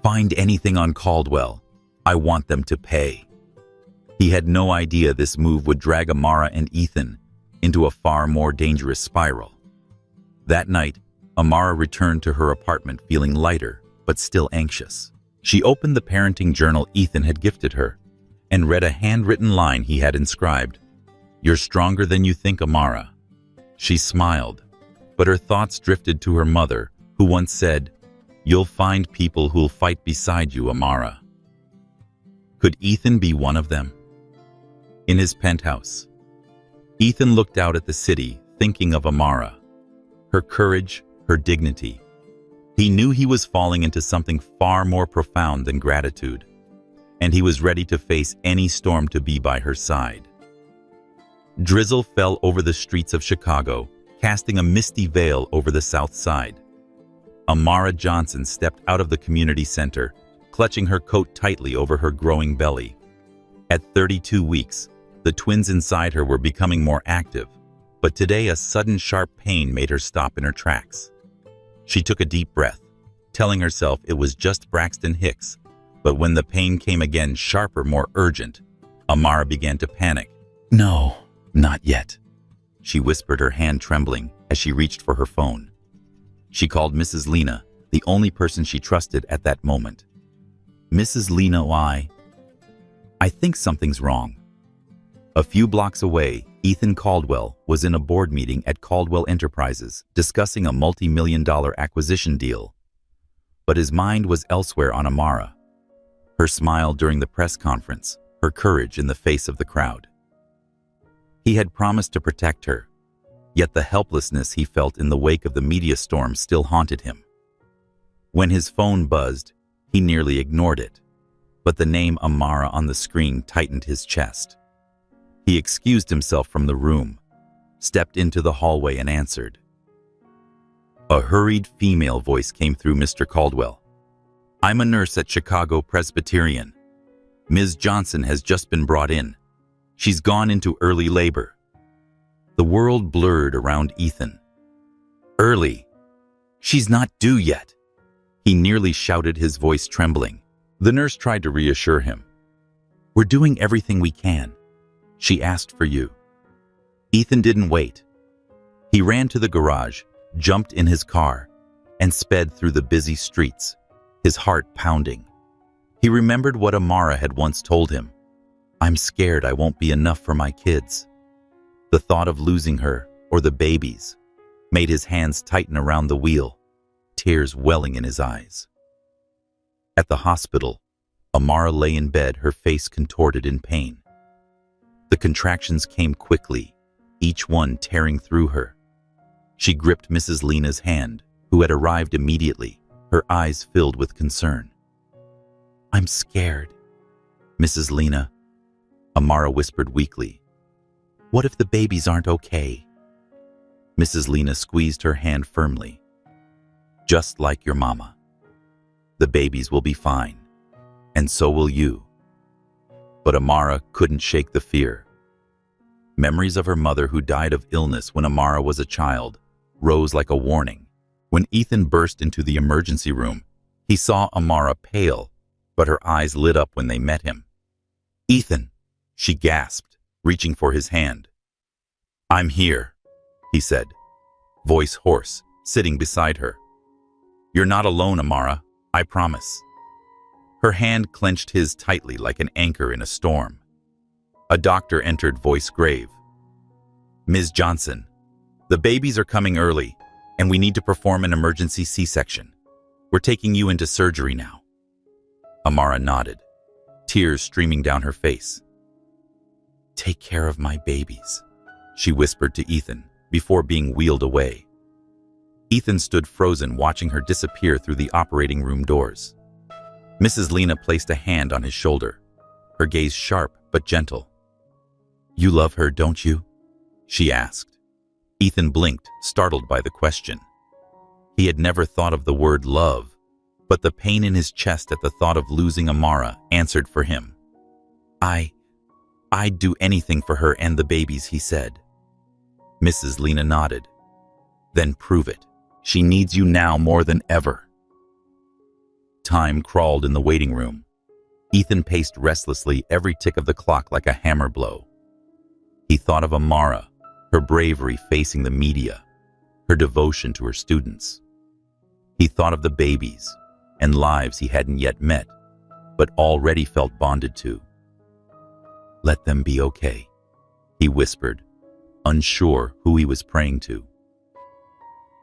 Find anything on Caldwell. I want them to pay." He had no idea this move would drag Amara and Ethan into a far more dangerous spiral. That night, Amara returned to her apartment feeling lighter, but still anxious. She opened the parenting journal Ethan had gifted her and read a handwritten line he had inscribed, "You're stronger than you think, Amara." She smiled, but her thoughts drifted to her mother, who once said, "You'll find people who'll fight beside you, Amara." Could Ethan be one of them? In his penthouse, Ethan looked out at the city, thinking of Amara. Her courage, her dignity. He knew he was falling into something far more profound than gratitude, and he was ready to face any storm to be by her side. Drizzle fell over the streets of Chicago, casting a misty veil over the south side. Amara Johnson stepped out of the community center, clutching her coat tightly over her growing belly. At 32 weeks, the twins inside her were becoming more active, but today a sudden sharp pain made her stop in her tracks. She took a deep breath, telling herself it was just Braxton Hicks, but when the pain came again, sharper, more urgent, Amara began to panic. "No, not yet," she whispered, her hand trembling as she reached for her phone. She called Mrs. Lena, the only person she trusted at that moment. "Mrs. Lena, I think something's wrong. A few blocks away, Ethan Caldwell was in a board meeting at Caldwell Enterprises discussing a multi-million-dollar acquisition deal. But his mind was elsewhere on Amara. Her smile during the press conference, her courage in the face of the crowd. He had promised to protect her, yet the helplessness he felt in the wake of the media storm still haunted him. When his phone buzzed, he nearly ignored it, but the name Amara on the screen tightened his chest. He excused himself from the room, stepped into the hallway and answered. A hurried female voice came through Mr. Caldwell. I'm a nurse at Chicago Presbyterian. Ms. Johnson has just been brought in. She's gone into early labor. The world blurred around Ethan. Early? She's not due yet. He nearly shouted, his voice trembling. The nurse tried to reassure him. We're doing everything we can. She asked for you. Ethan didn't wait. He ran to the garage, jumped in his car, and sped through the busy streets, his heart pounding. He remembered what Amara had once told him. I'm scared I won't be enough for my kids. The thought of losing her, or the babies, made his hands tighten around the wheel, tears welling in his eyes. At the hospital, Amara lay in bed, her face contorted in pain. The contractions came quickly, each one tearing through her. She gripped Mrs. Lena's hand, who had arrived immediately, her eyes filled with concern. I'm scared, Mrs. Lena, Amara whispered weakly. What if the babies aren't okay? Mrs. Lena squeezed her hand firmly. Just like your mama. The babies will be fine, and so will you. But Amara couldn't shake the fear. Memories of her mother, who died of illness when Amara was a child, rose like a warning. When Ethan burst into the emergency room, he saw Amara pale, but her eyes lit up when they met him. Ethan, she gasped, reaching for his hand. I'm here, he said, voice hoarse, sitting beside her. You're not alone, Amara, I promise. Her hand clenched his tightly like an anchor in a storm. A doctor entered, voice grave. Ms. Johnson, the babies are coming early, and we need to perform an emergency C-section. We're taking you into surgery now. Amara nodded, tears streaming down her face. Take care of my babies, she whispered to Ethan before being wheeled away. Ethan stood frozen, watching her disappear through the operating room doors. Mrs. Lena placed a hand on his shoulder, her gaze sharp but gentle. You love her, don't you? She asked. Ethan blinked, startled by the question. He had never thought of the word love, but the pain in his chest at the thought of losing Amara answered for him. I'd do anything for her and the babies, he said. Mrs. Lena nodded. Then prove it. She needs you now more than ever. Time crawled in the waiting room. Ethan paced restlessly, every tick of the clock like a hammer blow. He thought of Amara, her bravery facing the media, her devotion to her students. He thought of the babies and lives he hadn't yet met, but already felt bonded to. Let them be okay, he whispered, unsure who he was praying to.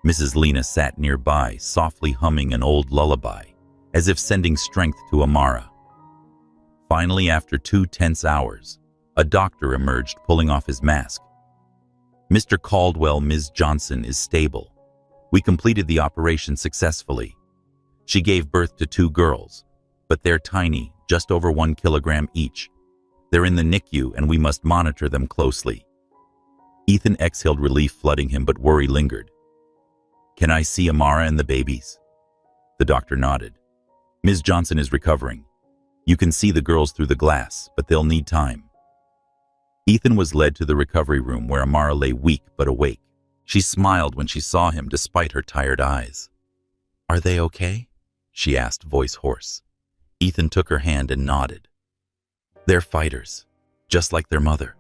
Mrs. Lena sat nearby, softly humming an old lullaby, as if sending strength to Amara. Finally, after 2 tense hours, a doctor emerged, pulling off his mask. Mr. Caldwell, Ms. Johnson is stable. We completed the operation successfully. She gave birth to 2 girls, but they're tiny, just over 1 kilogram each. They're in the NICU and we must monitor them closely. Ethan exhaled, relief flooding him, but worry lingered. Can I see Amara and the babies? The doctor nodded. Ms. Johnson is recovering. You can see the girls through the glass, but they'll need time. Ethan was led to the recovery room where Amara lay weak but awake. She smiled when she saw him despite her tired eyes. Are they okay? She asked, voice hoarse. Ethan took her hand and nodded. They're fighters, just like their mother.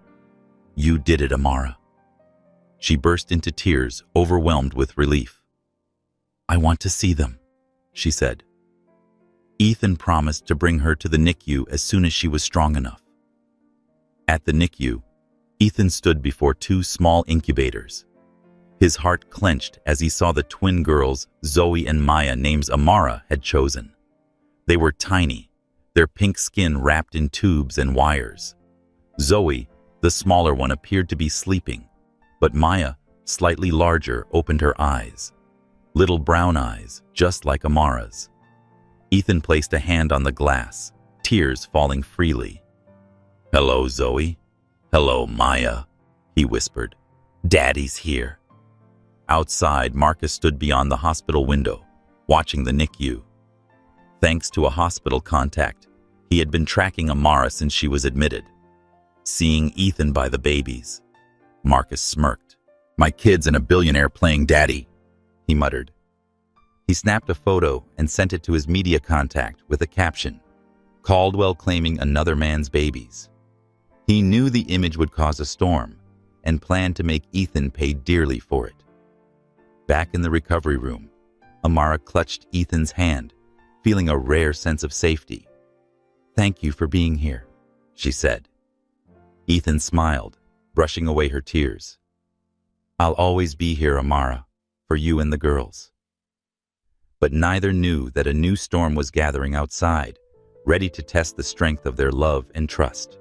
You did it, Amara. She burst into tears, overwhelmed with relief. I want to see them, she said. Ethan promised to bring her to the NICU as soon as she was strong enough. At the NICU, Ethan stood before two small incubators. His heart clenched as he saw the twin girls Zoe and Maya names Amara had chosen. They were tiny, their pink skin wrapped in tubes and wires. Zoe, the smaller one, appeared to be sleeping, but Maya, slightly larger, opened her eyes. Little brown eyes, just like Amara's. Ethan placed a hand on the glass, tears falling freely. "Hello, Zoe. Hello, Maya," he whispered. "Daddy's here." Outside, Marcus stood beyond the hospital window, watching the NICU. Thanks to a hospital contact, he had been tracking Amara since she was admitted. Seeing Ethan by the babies, Marcus smirked. "My kid's and a billionaire playing daddy," he muttered. He snapped a photo and sent it to his media contact with a caption, "Caldwell claiming another man's babies." He knew the image would cause a storm and planned to make Ethan pay dearly for it. Back in the recovery room, Amara clutched Ethan's hand, feeling a rare sense of safety. "Thank you for being here," she said. Ethan smiled, brushing away her tears. "I'll always be here, Amara, for you and the girls." But neither knew that a new storm was gathering outside, ready to test the strength of their love and trust.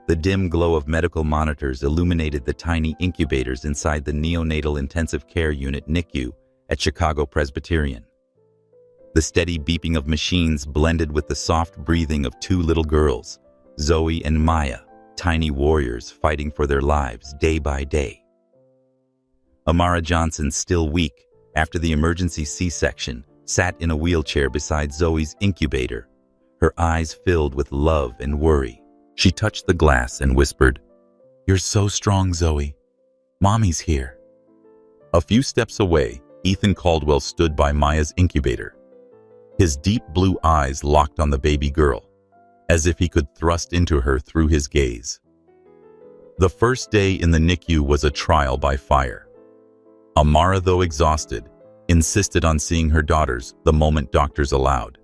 The dim glow of medical monitors illuminated the tiny incubators inside the neonatal intensive care unit NICU at Chicago Presbyterian. The steady beeping of machines blended with the soft breathing of two little girls, Zoe and Maya, tiny warriors fighting for their lives day by day. Amara Johnson, still weak after the emergency C-section, sat in a wheelchair beside Zoe's incubator, her eyes filled with love and worry. She touched the glass and whispered, "You're so strong, Zoe. Mommy's here." A few steps away, Ethan Caldwell stood by Maya's incubator. His deep blue eyes locked on the baby girl, as if he could thrust into her through his gaze. The first day in the NICU was a trial by fire. Amara, though exhausted, insisted on seeing her daughters the moment doctors allowed.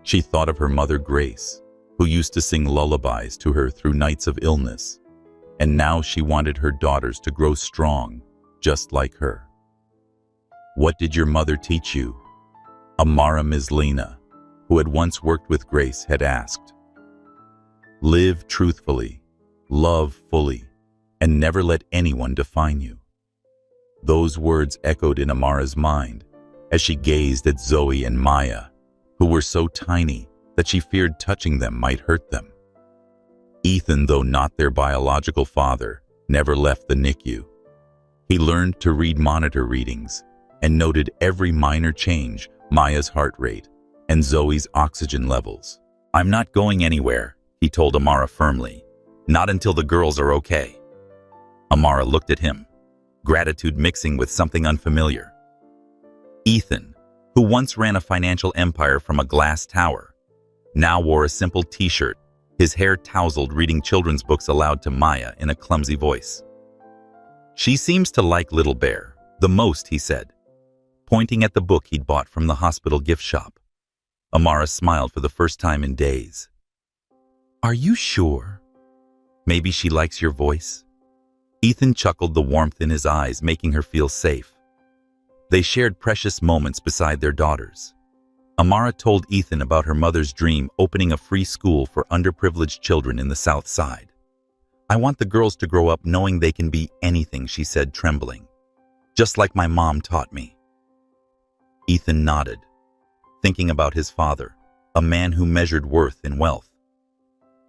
She thought of her mother, Grace, who used to sing lullabies to her through nights of illness, and now she wanted her daughters to grow strong, just like her. "What did your mother teach you?" Amara Mislina, who had once worked with Grace, had asked. "Live truthfully, love fully, and never let anyone define you." Those words echoed in Amara's mind as she gazed at Zoe and Maya, who were so tiny that she feared touching them might hurt them. Ethan, though not their biological father, never left the NICU. He learned to read monitor readings and noted every minor change, Maya's heart rate and Zoe's oxygen levels. "I'm not going anywhere," he told Amara firmly. "Not until the girls are okay." Amara looked at him, gratitude mixing with something unfamiliar. Ethan, who once ran a financial empire from a glass tower, now wore a simple t-shirt, his hair tousled, reading children's books aloud to Maya in a clumsy voice. "She seems to like Little Bear the most," he said, pointing at the book he'd bought from the hospital gift shop. Amara smiled for the first time in days. "Are you sure? Maybe she likes your voice?" Ethan chuckled, the warmth in his eyes making her feel safe. They shared precious moments beside their daughters. Amara told Ethan about her mother's dream, opening a free school for underprivileged children in the South Side. "I want the girls to grow up knowing they can be anything," she said, trembling. "Just like my mom taught me." Ethan nodded, thinking about his father, a man who measured worth in wealth.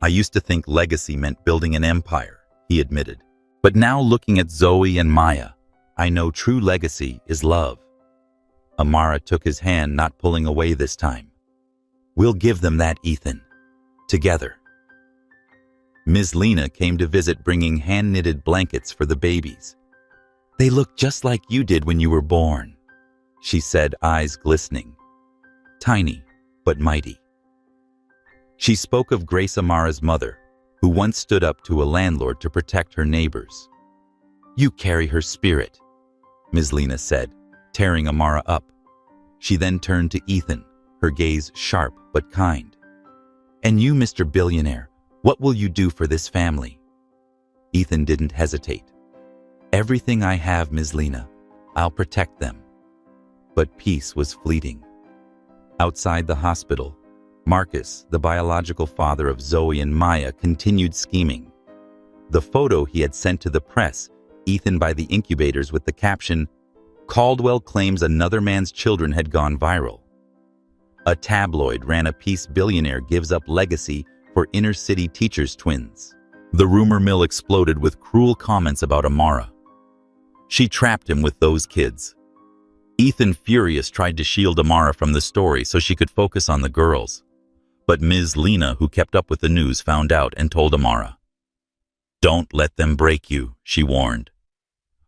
"I used to think legacy meant building an empire," he admitted. "But now, looking at Zoe and Maya, I know true legacy is love." Amara took his hand, not pulling away this time. "We'll give them that, Ethan. Together." Ms. Lena came to visit, bringing hand-knitted blankets for the babies. "They look just like you did when you were born," she said, eyes glistening. Tiny, but mighty. She spoke of Grace, Amara's mother, who once stood up to a landlord to protect her neighbors. "You carry her spirit," Ms. Lena said, tearing Amara up. She then turned to Ethan, her gaze sharp but kind. "And you, Mr. Billionaire, what will you do for this family?" Ethan didn't hesitate. "Everything I have, Ms. Lena. I'll protect them." But peace was fleeting. Outside the hospital, Marcus, the biological father of Zoe and Maya, continued scheming. The photo he had sent to the press, Ethan by the incubators with the caption, "Caldwell claims another man's children," had gone viral. A tabloid ran a piece, "Billionaire gives up legacy for inner-city teachers' twins." The rumor mill exploded with cruel comments about Amara. She trapped him with those kids. Ethan, furious, tried to shield Amara from the story so she could focus on the girls. But Ms. Lena, who kept up with the news, found out and told Amara. "Don't let them break you," she warned.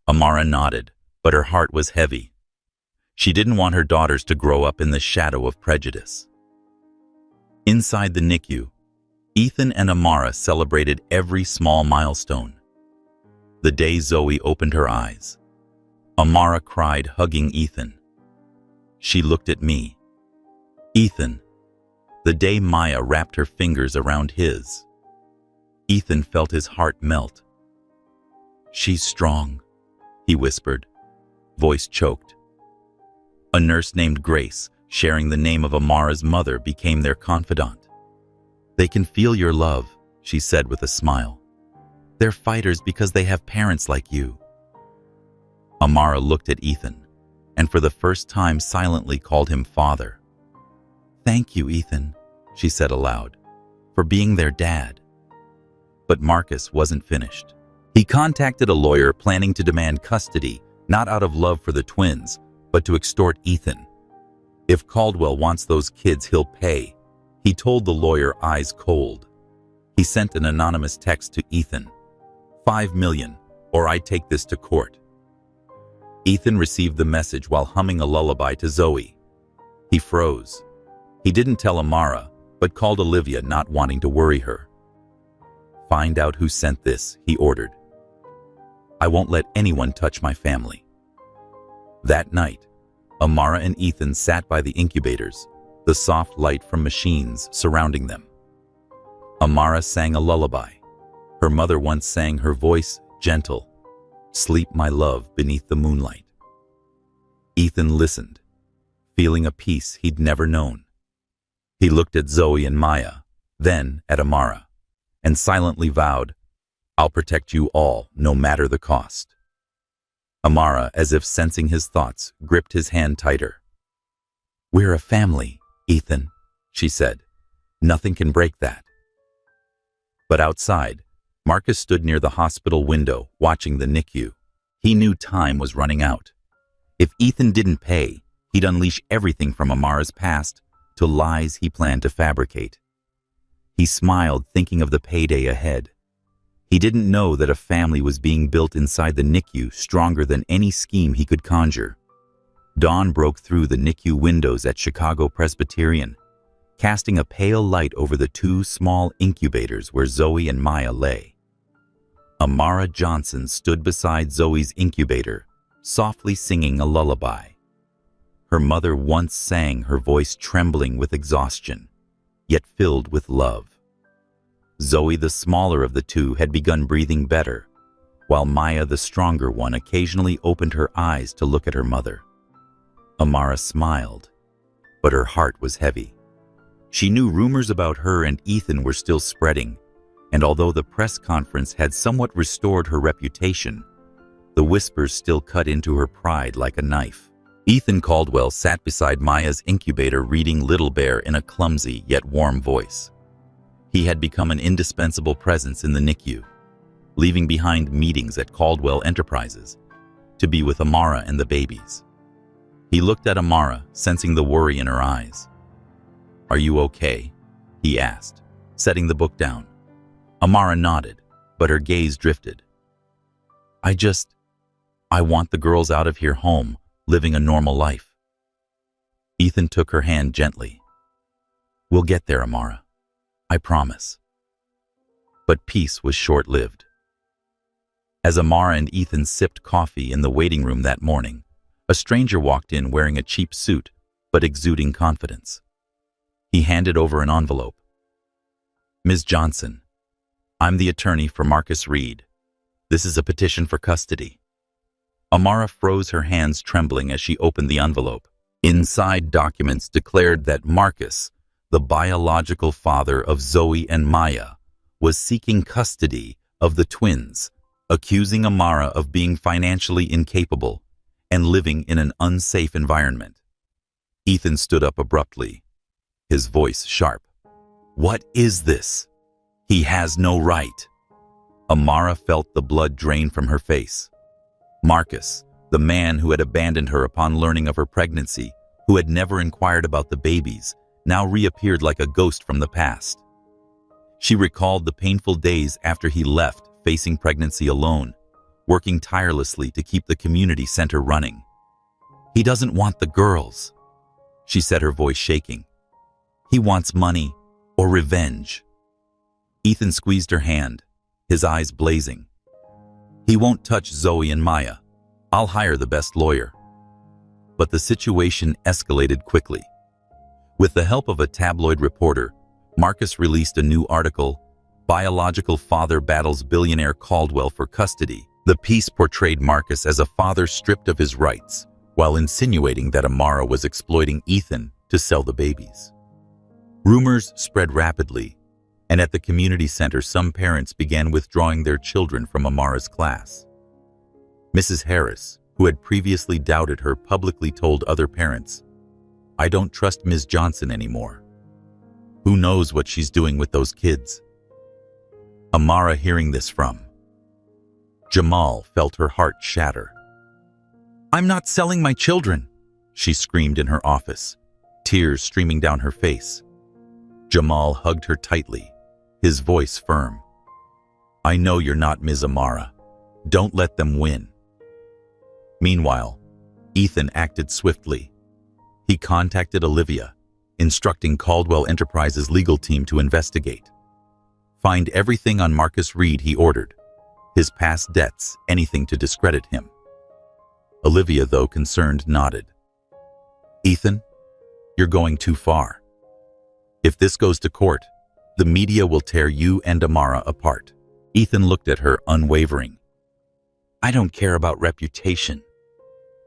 Amara nodded, but her heart was heavy. She didn't want her daughters to grow up in the shadow of prejudice. Inside the NICU, Ethan and Amara celebrated every small milestone. The day Zoe opened her eyes, Amara cried, hugging Ethan. She looked at me. Ethan. The day Maya wrapped her fingers around his. Ethan felt his heart melt. "She's strong," he whispered, voice choked. A nurse named Grace, sharing the name of Amara's mother, became their confidant. "They can feel your love," she said with a smile. "They're fighters because they have parents like you." Amara looked at Ethan, and for the first time silently called him father. "Thank you, Ethan," she said aloud, "for being their dad." But Marcus wasn't finished. He contacted a lawyer planning to demand custody, not out of love for the twins, but to extort Ethan. If Caldwell wants those kids, he'll pay, he told the lawyer, eyes cold. He sent an anonymous text to Ethan. $5 million, or I take this to court. Ethan received the message while humming a lullaby to Zoe. He froze. He didn't tell Amara, but called Olivia, not wanting to worry her. "Find out who sent this," he ordered. "I won't let anyone touch my family." That night, Amara and Ethan sat by the incubators, the soft light from machines surrounding them. Amara sang a lullaby. Her mother once sang, her voice gentle, "Sleep, my love, beneath the moonlight." Ethan listened, feeling a peace he'd never known. He looked at Zoe and Maya, then at Amara, and silently vowed, "I'll protect you all, no matter the cost." Amara, as if sensing his thoughts, gripped his hand tighter. "We're a family, Ethan," she said. "Nothing can break that." But outside, Marcus stood near the hospital window, watching the NICU. He knew time was running out. If Ethan didn't pay, he'd unleash everything from Amara's past to lies he planned to fabricate. He smiled, thinking of the payday ahead. He didn't know that a family was being built inside the NICU, stronger than any scheme he could conjure. Dawn broke through the NICU windows at Chicago Presbyterian, casting a pale light over the two small incubators where Zoe and Maya lay. Amara Johnson stood beside Zoe's incubator, softly singing a lullaby. Her mother once sang, her voice trembling with exhaustion, yet filled with love. Zoe, the smaller of the two, had begun breathing better, while Maya, the stronger one, occasionally opened her eyes to look at her mother. Amara smiled, but her heart was heavy. She knew rumors about her and Ethan were still spreading, and although the press conference had somewhat restored her reputation, the whispers still cut into her pride like a knife. Ethan Caldwell sat beside Maya's incubator, reading Little Bear in a clumsy yet warm voice. He had become an indispensable presence in the NICU, leaving behind meetings at Caldwell Enterprises to be with Amara and the babies. He looked at Amara, sensing the worry in her eyes. "Are you okay?" he asked, setting the book down. Amara nodded, but her gaze drifted. I want the girls out of here, home, living a normal life." Ethan took her hand gently. "We'll get there, Amara. I promise." But peace was short-lived. As Amara and Ethan sipped coffee in the waiting room that morning, a stranger walked in wearing a cheap suit, but exuding confidence. He handed over an envelope. "Ms. Johnson, I'm the attorney for Marcus Reed. This is a petition for custody. Amara froze her hands trembling as she opened the envelope. Inside documents declared that Marcus, the biological father of Zoe and Maya, was seeking custody of the twins, accusing Amara of being financially incapable and living in an unsafe environment. Ethan stood up abruptly, his voice sharp. "What is this? He has no right." Amara felt the blood drain from her face. Marcus, the man who had abandoned her upon learning of her pregnancy, who had never inquired about the babies, now reappeared like a ghost from the past. She recalled the painful days after he left, facing pregnancy alone, working tirelessly to keep the community center running. "He doesn't want the girls," she said, her voice shaking. "He wants money or revenge." Ethan squeezed her hand, his eyes blazing. "He won't touch Zoe and Maya. I'll hire the best lawyer." But the situation escalated quickly. With the help of a tabloid reporter, Marcus released a new article, "Biological Father Battles Billionaire Caldwell for Custody." The piece portrayed Marcus as a father stripped of his rights, while insinuating that Amara was exploiting Ethan to sell the babies. Rumors spread rapidly, and at the community center some parents began withdrawing their children from Amara's class. Mrs. Harris, who had previously doubted her, publicly told other parents, "I don't trust Ms. Johnson anymore. Who knows what she's doing with those kids?" Amara, hearing this from Jamal, felt her heart shatter. "I'm not selling my children," she screamed in her office, tears streaming down her face. Jamal hugged her tightly, his voice firm. "I know you're not, Ms. Amara. Don't let them win." Meanwhile, Ethan acted swiftly. He contacted Olivia, instructing Caldwell Enterprises' legal team to investigate. "Find everything on Marcus Reed," he ordered. "His past debts, anything to discredit him." Olivia, though concerned, nodded. "Ethan, you're going too far. If this goes to court, the media will tear you and Amara apart." Ethan looked at her, unwavering. "I don't care about reputation.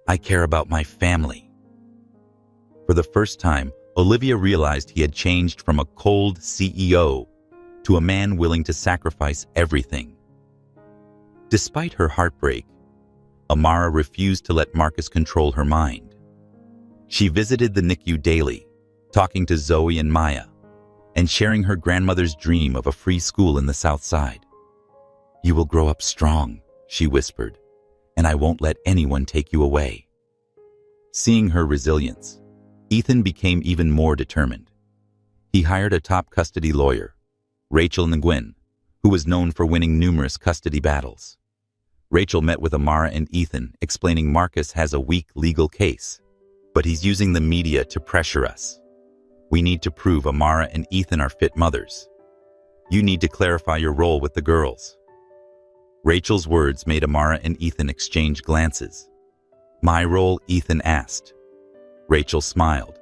I care about my family." For the first time, Olivia realized he had changed from a cold CEO to a man willing to sacrifice everything. Despite her heartbreak, Amara refused to let Marcus control her mind. She visited the NICU daily, talking to Zoe and Maya, and sharing her grandmother's dream of a free school in the South Side. "You will grow up strong," she whispered, "and I won't let anyone take you away." Seeing her resilience, Ethan became even more determined. He hired a top custody lawyer, Rachel Nguyen, who was known for winning numerous custody battles. Rachel met with Amara and Ethan, explaining Marcus has a weak legal case, but he's using the media to pressure us. We need to prove Amara and Ethan are fit mothers. You need to clarify your role with the girls. Rachel's words made Amara and Ethan exchange glances. "My role?" Ethan asked. Rachel smiled.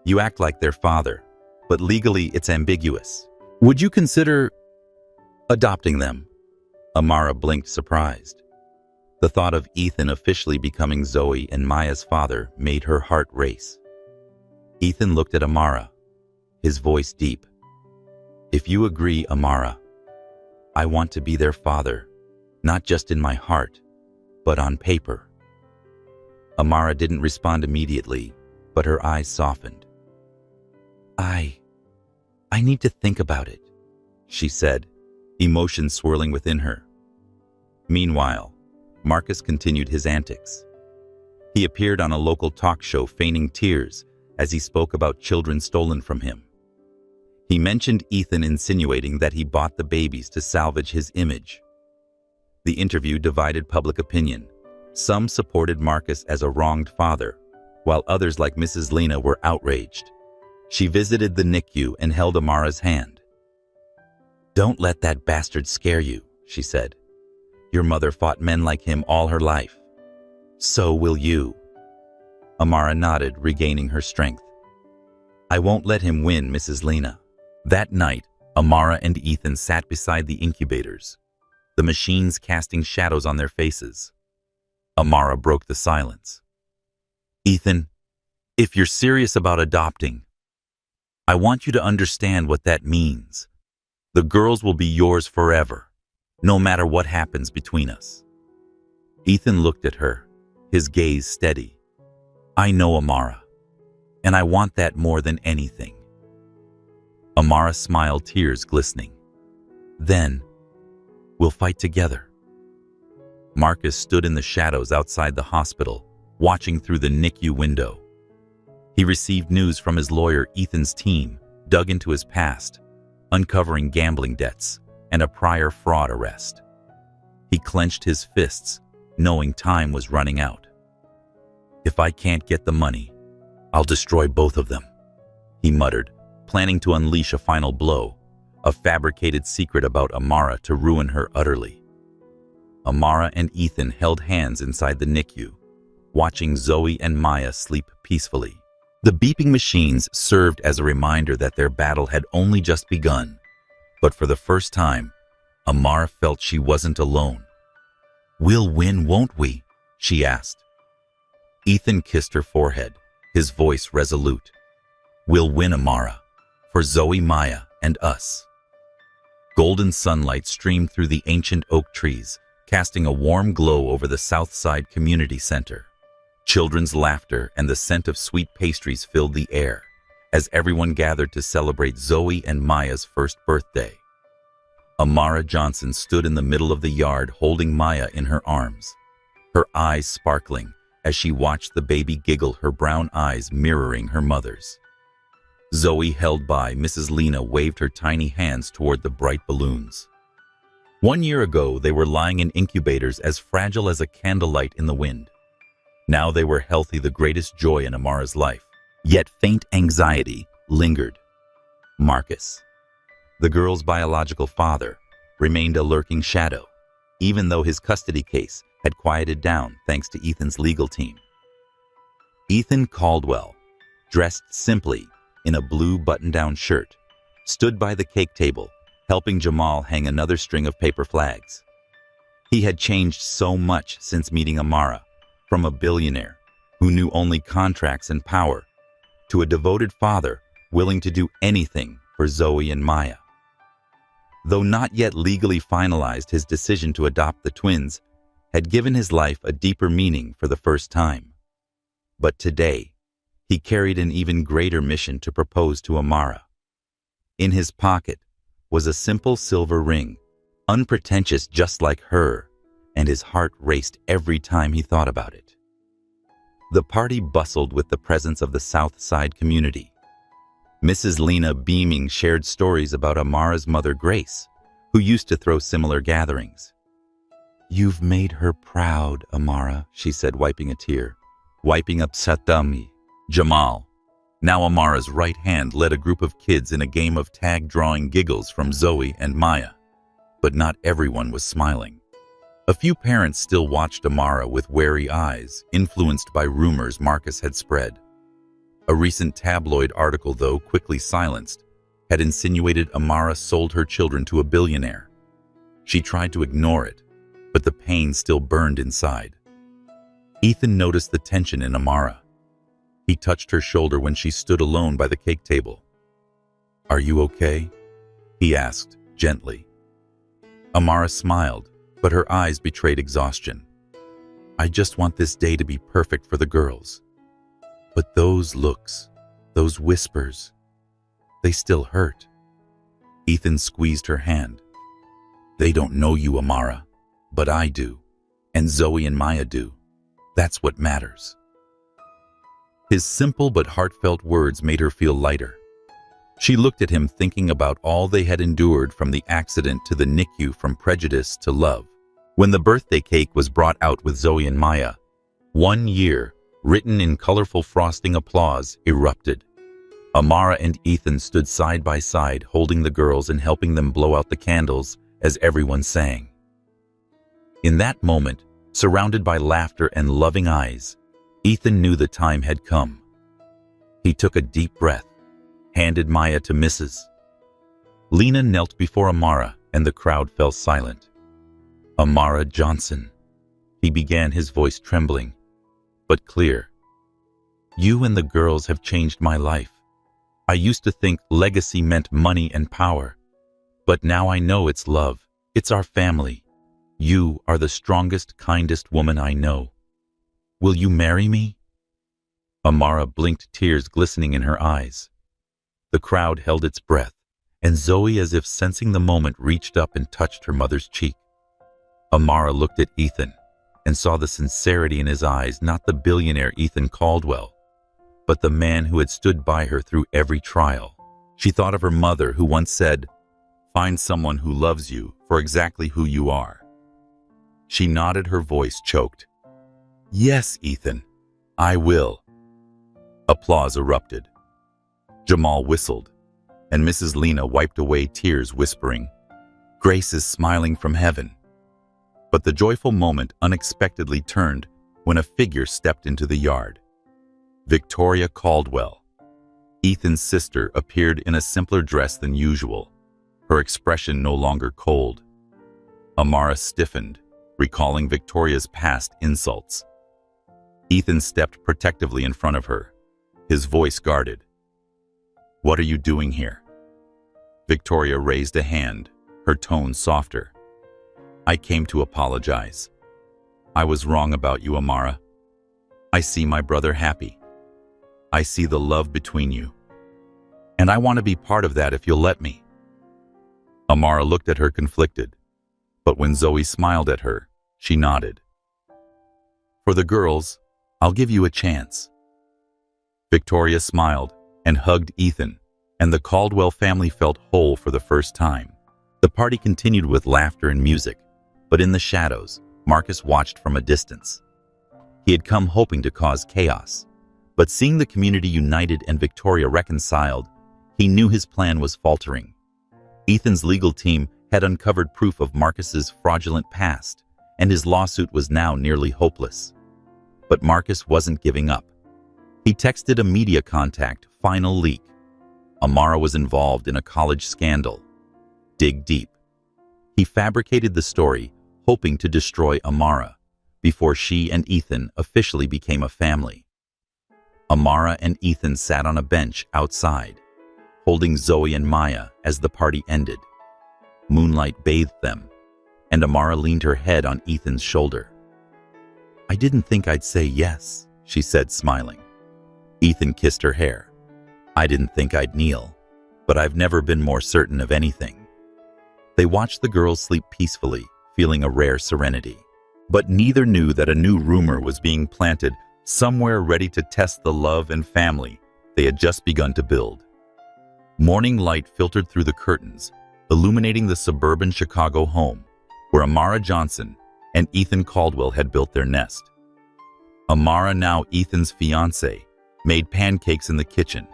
"You act like their father, but legally it's ambiguous. Would you consider adopting them?" Amara blinked, surprised. The thought of Ethan officially becoming Zoe and Maya's father made her heart race. Ethan looked at Amara, his voice deep. "If you agree, Amara, I want to be their father, not just in my heart, but on paper." Amara didn't respond immediately, but her eyes softened. I need to think about it," she said, emotions swirling within her. Meanwhile, Marcus continued his antics. He appeared on a local talk show feigning tears as he spoke about children stolen from him. He mentioned Ethan insinuating that he bought the babies to salvage his image. The interview divided public opinion. Some supported Marcus as a wronged father, while others like Mrs. Lena were outraged. She visited the NICU and held Amara's hand. "Don't let that bastard scare you," she said. "Your mother fought men like him all her life. So will you." Amara nodded, regaining her strength. "I won't let him win, Mrs. Lena." That night, Amara and Ethan sat beside the incubators. the machines casting shadows on their faces. Amara broke the silence. "Ethan, if you're serious about adopting, I want you to understand what that means. The girls will be yours forever, no matter what happens between us." Ethan looked at her, his gaze steady. "I know, Amara, and I want that more than anything." Amara smiled, tears glistening. "Then, we'll fight together." Marcus stood in the shadows outside the hospital, watching through the NICU window. He received news from his lawyer. Ethan's team dug into his past, uncovering gambling debts and a prior fraud arrest. He clenched his fists, knowing time was running out. "If I can't get the money, I'll destroy both of them," he muttered, planning to unleash a final blow, a fabricated secret about Amara to ruin her utterly. Amara and Ethan held hands inside the NICU, watching Zoe and Maya sleep peacefully. The beeping machines served as a reminder that their battle had only just begun. But for the first time, Amara felt she wasn't alone. "We'll win, won't we?" she asked. Ethan kissed her forehead, his voice resolute. "We'll win, Amara, for Zoe, Maya, and us." Golden sunlight streamed through the ancient oak trees, casting a warm glow over the Southside Community Center. Children's laughter and the scent of sweet pastries filled the air as everyone gathered to celebrate Zoe and Maya's first birthday. Amara Johnson stood in the middle of the yard holding Maya in her arms, her eyes sparkling as she watched the baby giggle, her brown eyes mirroring her mother's. Zoe, held by Mrs. Lena, waved her tiny hands toward the bright balloons. 1 year ago, they were lying in incubators as fragile as a candlelight in the wind. Now they were healthy, the greatest joy in Amara's life. Yet faint anxiety lingered. Marcus, the girl's biological father, remained a lurking shadow, even though his custody case had quieted down thanks to Ethan's legal team. Ethan Caldwell, dressed simply in a blue button-down shirt, stood by the cake table, helping Jamal hang another string of paper flags. He had changed so much since meeting Amara, from a billionaire who knew only contracts and power, to a devoted father willing to do anything for Zoe and Maya. Though not yet legally finalized, his decision to adopt the twins had given his life a deeper meaning for the first time. But today, he carried an even greater mission to propose to Amara. In his pocket was a simple silver ring, unpretentious just like her, and his heart raced every time he thought about it. The party bustled with the presence of the South Side community. Mrs. Lena, beaming, shared stories about Amara's mother, Grace, who used to throw similar gatherings. "You've made her proud, Amara," she said, wiping a tear. Wiping up Satami. Jamal, now Amara's right hand, led a group of kids in a game of tag, drawing giggles from Zoe and Maya. But not everyone was smiling. A few parents still watched Amara with wary eyes, influenced by rumors Marcus had spread. A recent tabloid article, though quickly silenced, had insinuated Amara sold her children to a billionaire. She tried to ignore it, but the pain still burned inside. Ethan noticed the tension in Amara. He touched her shoulder when she stood alone by the cake table. "Are you okay?" he asked, gently. Amara smiled, but her eyes betrayed exhaustion. "I just want this day to be perfect for the girls. But those looks, those whispers, they still hurt." Ethan squeezed her hand. "They don't know you, Amara, but I do, and Zoe and Maya do. That's what matters." His simple but heartfelt words made her feel lighter. She looked at him, thinking about all they had endured, from the accident to the NICU, from prejudice to love. When the birthday cake was brought out with Zoe and Maya, 1 year, written in colorful frosting, applause erupted. Amara and Ethan stood side by side, holding the girls and helping them blow out the candles as everyone sang. In that moment, surrounded by laughter and loving eyes, Ethan knew the time had come. He took a deep breath, handed Maya to Mrs. Lena, knelt before Amara, and the crowd fell silent. Amara Johnson, he began, his voice trembling, but clear. You and the girls have changed my life. I used to think legacy meant money and power, but now I know it's love. It's our family. You are the strongest, kindest woman I know. Will you marry me? Amara blinked, tears glistening in her eyes. The crowd held its breath, and Zoe, as if sensing the moment, reached up and touched her mother's cheek. Amara looked at Ethan and saw the sincerity in his eyes, not the billionaire Ethan Caldwell, but the man who had stood by her through every trial. She thought of her mother, who once said, "Find someone who loves you for exactly who you are." She nodded, her voice choked. "Yes, Ethan, I will." Applause erupted. Jamal whistled, and Mrs. Lena wiped away tears, whispering, "Grace is smiling from heaven." But the joyful moment unexpectedly turned when a figure stepped into the yard. Victoria Caldwell, Ethan's sister, appeared in a simpler dress than usual, her expression no longer cold. Amara stiffened, recalling Victoria's past insults. Ethan stepped protectively in front of her, his voice guarded. "What are you doing here?" Victoria raised a hand, her tone softer. "I came to apologize. I was wrong about you, Amara. I see my brother happy. I see the love between you. And I want to be part of that if you'll let me." Amara looked at her conflicted, but when Zoe smiled at her, she nodded. "For the girls, I'll give you a chance." Victoria smiled and hugged Ethan, and the Caldwell family felt whole for the first time. The party continued with laughter and music, but in the shadows, Marcus watched from a distance. He had come hoping to cause chaos, but seeing the community united and Victoria reconciled, he knew his plan was faltering. Ethan's legal team had uncovered proof of Marcus's fraudulent past, and his lawsuit was now nearly hopeless. But Marcus wasn't giving up. He texted a media contact, "Final leak. Amara was involved in a college scandal. Dig deep." He fabricated the story, hoping to destroy Amara before she and Ethan officially became a family. Amara and Ethan sat on a bench outside, holding Zoe and Maya as the party ended. Moonlight bathed them, and Amara leaned her head on Ethan's shoulder. "I didn't think I'd say yes," she said, smiling. Ethan kissed her hair. "I didn't think I'd kneel, but I've never been more certain of anything." They watched the girls sleep peacefully, feeling a rare serenity. But neither knew that a new rumor was being planted somewhere, ready to test the love and family they had just begun to build. Morning light filtered through the curtains, illuminating the suburban Chicago home where Amara Johnson and Ethan Caldwell had built their nest. Amara, now Ethan's fiancée, made pancakes in the kitchen,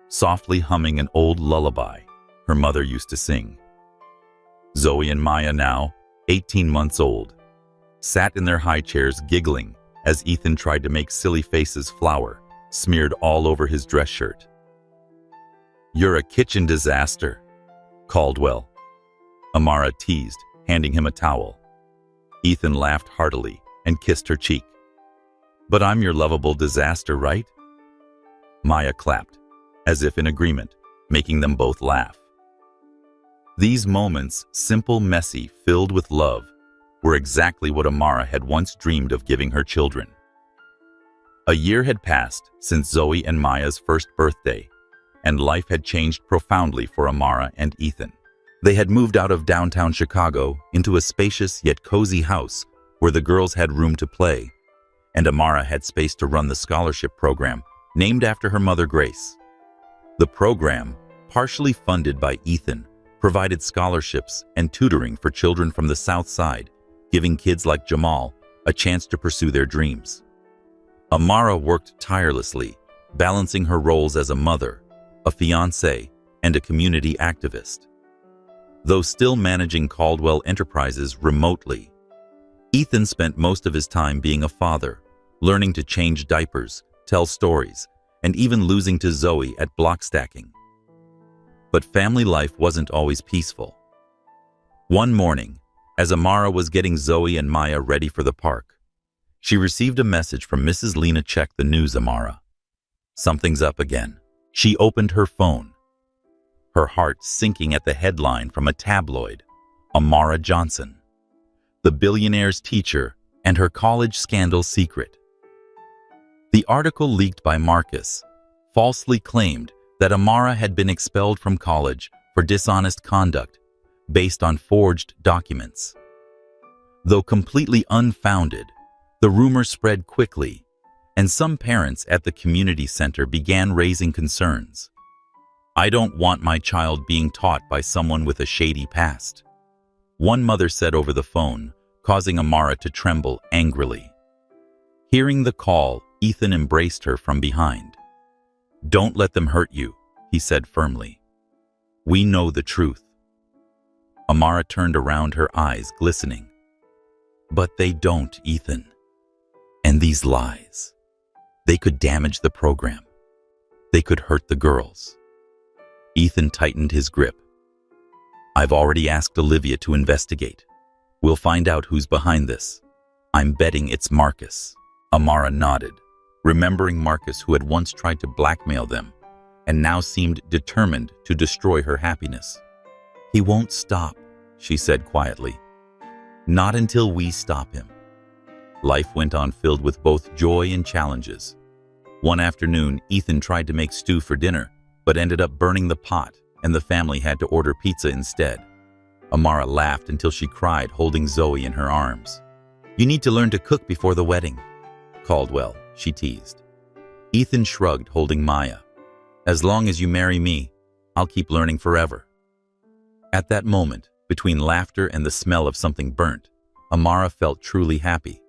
softly humming an old lullaby her mother used to sing. Zoe and Maya, now 18 months old, sat in their high chairs giggling as Ethan tried to make silly faces, flour smeared all over his dress shirt. "You're a kitchen disaster, Caldwell," Amara teased, handing him a towel. Ethan laughed heartily and kissed her cheek. "But I'm your lovable disaster, right?" Maya clapped, as if in agreement, making them both laugh. These moments, simple, messy, filled with love, were exactly what Amara had once dreamed of giving her children. A year had passed since Zoe and Maya's first birthday, and life had changed profoundly for Amara and Ethan. They had moved out of downtown Chicago into a spacious yet cozy house where the girls had room to play, and Amara had space to run the scholarship program named after her mother, Grace. The program, partially funded by Ethan, provided scholarships and tutoring for children from the South Side, giving kids like Jamal a chance to pursue their dreams. Amara worked tirelessly, balancing her roles as a mother, a fiancée, and a community activist. Though still managing Caldwell Enterprises remotely, Ethan spent most of his time being a father, learning to change diapers, tell stories, and even losing to Zoe at block stacking. But family life wasn't always peaceful. One morning, As Amara was getting Zoe and Maya ready for the park, she received a message from Mrs. Lena. Check the news, Amara. Something's up again. She opened her phone, her heart sinking at the headline from a tabloid. Amara Johnson, the billionaire's teacher, and her college scandal secret. The article leaked by Marcus falsely claimed that Amara had been expelled from college for dishonest conduct based on forged documents. Though completely unfounded, the rumor spread quickly, and some parents at the community center began raising concerns. "I don't want my child being taught by someone with a shady past," one mother said over the phone, causing Amara to tremble angrily. Hearing the call, Ethan embraced her from behind. "Don't let them hurt you," he said firmly. "We know the truth." Amara turned around, her eyes glistening. "But they don't, Ethan. And these lies, they could damage the program. They could hurt the girls." Ethan tightened his grip. "I've already asked Olivia to investigate. We'll find out who's behind this. I'm betting it's Marcus." Amara nodded, remembering Marcus, who had once tried to blackmail them and now seemed determined to destroy her happiness. "He won't stop," she said quietly. "Not until we stop him." Life went on, filled with both joy and challenges. One afternoon, Ethan tried to make stew for dinner, but ended up burning the pot, and the family had to order pizza instead. Amara laughed until she cried, holding Zoe in her arms. "You need to learn to cook before the wedding." "Caldwell," she teased. Ethan shrugged, holding Maya. "As long as you marry me, I'll keep learning forever." At that moment, between laughter and the smell of something burnt, Amara felt truly happy.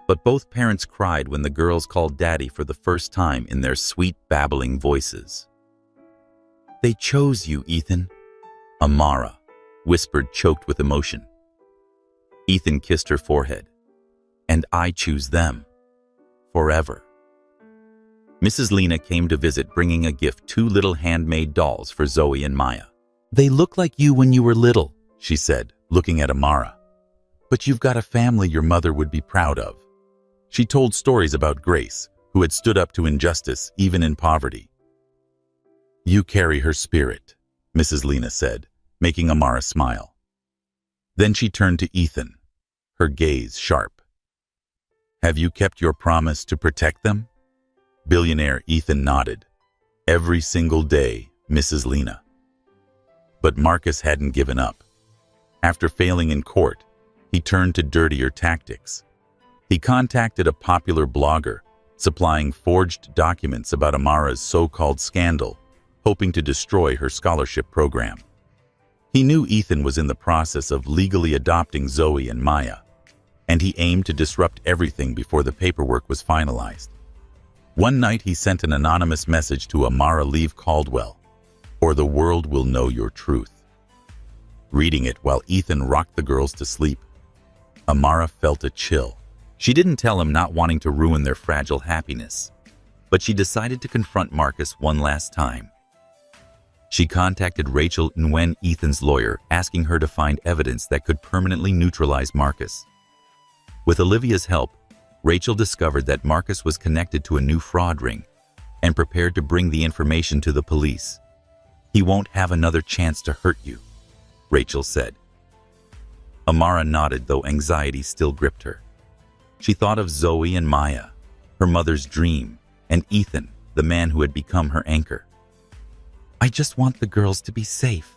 But both parents cried when the girls called Daddy for the first time in their sweet, babbling voices. "They chose you, Ethan," Amara whispered, choked with emotion. Ethan kissed her forehead. "And I choose them. Forever." Mrs. Lena came to visit, bringing a gift, 2 little handmade dolls for Zoe and Maya. "They look like you when you were little," she said, looking at Amara. "But you've got a family your mother would be proud of." She told stories about Grace, who had stood up to injustice even in poverty. "You carry her spirit," Mrs. Lena said, making Amara smile. Then she turned to Ethan, her gaze sharp. "Have you kept your promise to protect them?" Billionaire Ethan nodded. "Every single day, Mrs. Lena." But Marcus hadn't given up. After failing in court, he turned to dirtier tactics. He contacted a popular blogger, supplying forged documents about Amara's so-called scandal, hoping to destroy her scholarship program. He knew Ethan was in the process of legally adopting Zoe and Maya, and he aimed to disrupt everything before the paperwork was finalized. One night he sent an anonymous message to Amara: "Leave Caldwell, or the world will know your truth." Reading it while Ethan rocked the girls to sleep, Amara felt a chill. She didn't tell him, not wanting to ruin their fragile happiness, but she decided to confront Marcus one last time. She contacted Rachel Nguyen, Ethan's lawyer, asking her to find evidence that could permanently neutralize Marcus. With Olivia's help, Rachel discovered that Marcus was connected to a new fraud ring and prepared to bring the information to the police. "He won't have another chance to hurt you," Rachel said. Amara nodded, though anxiety still gripped her. She thought of Zoe and Maya, her mother's dream, and Ethan, the man who had become her anchor. "I just want the girls to be safe,"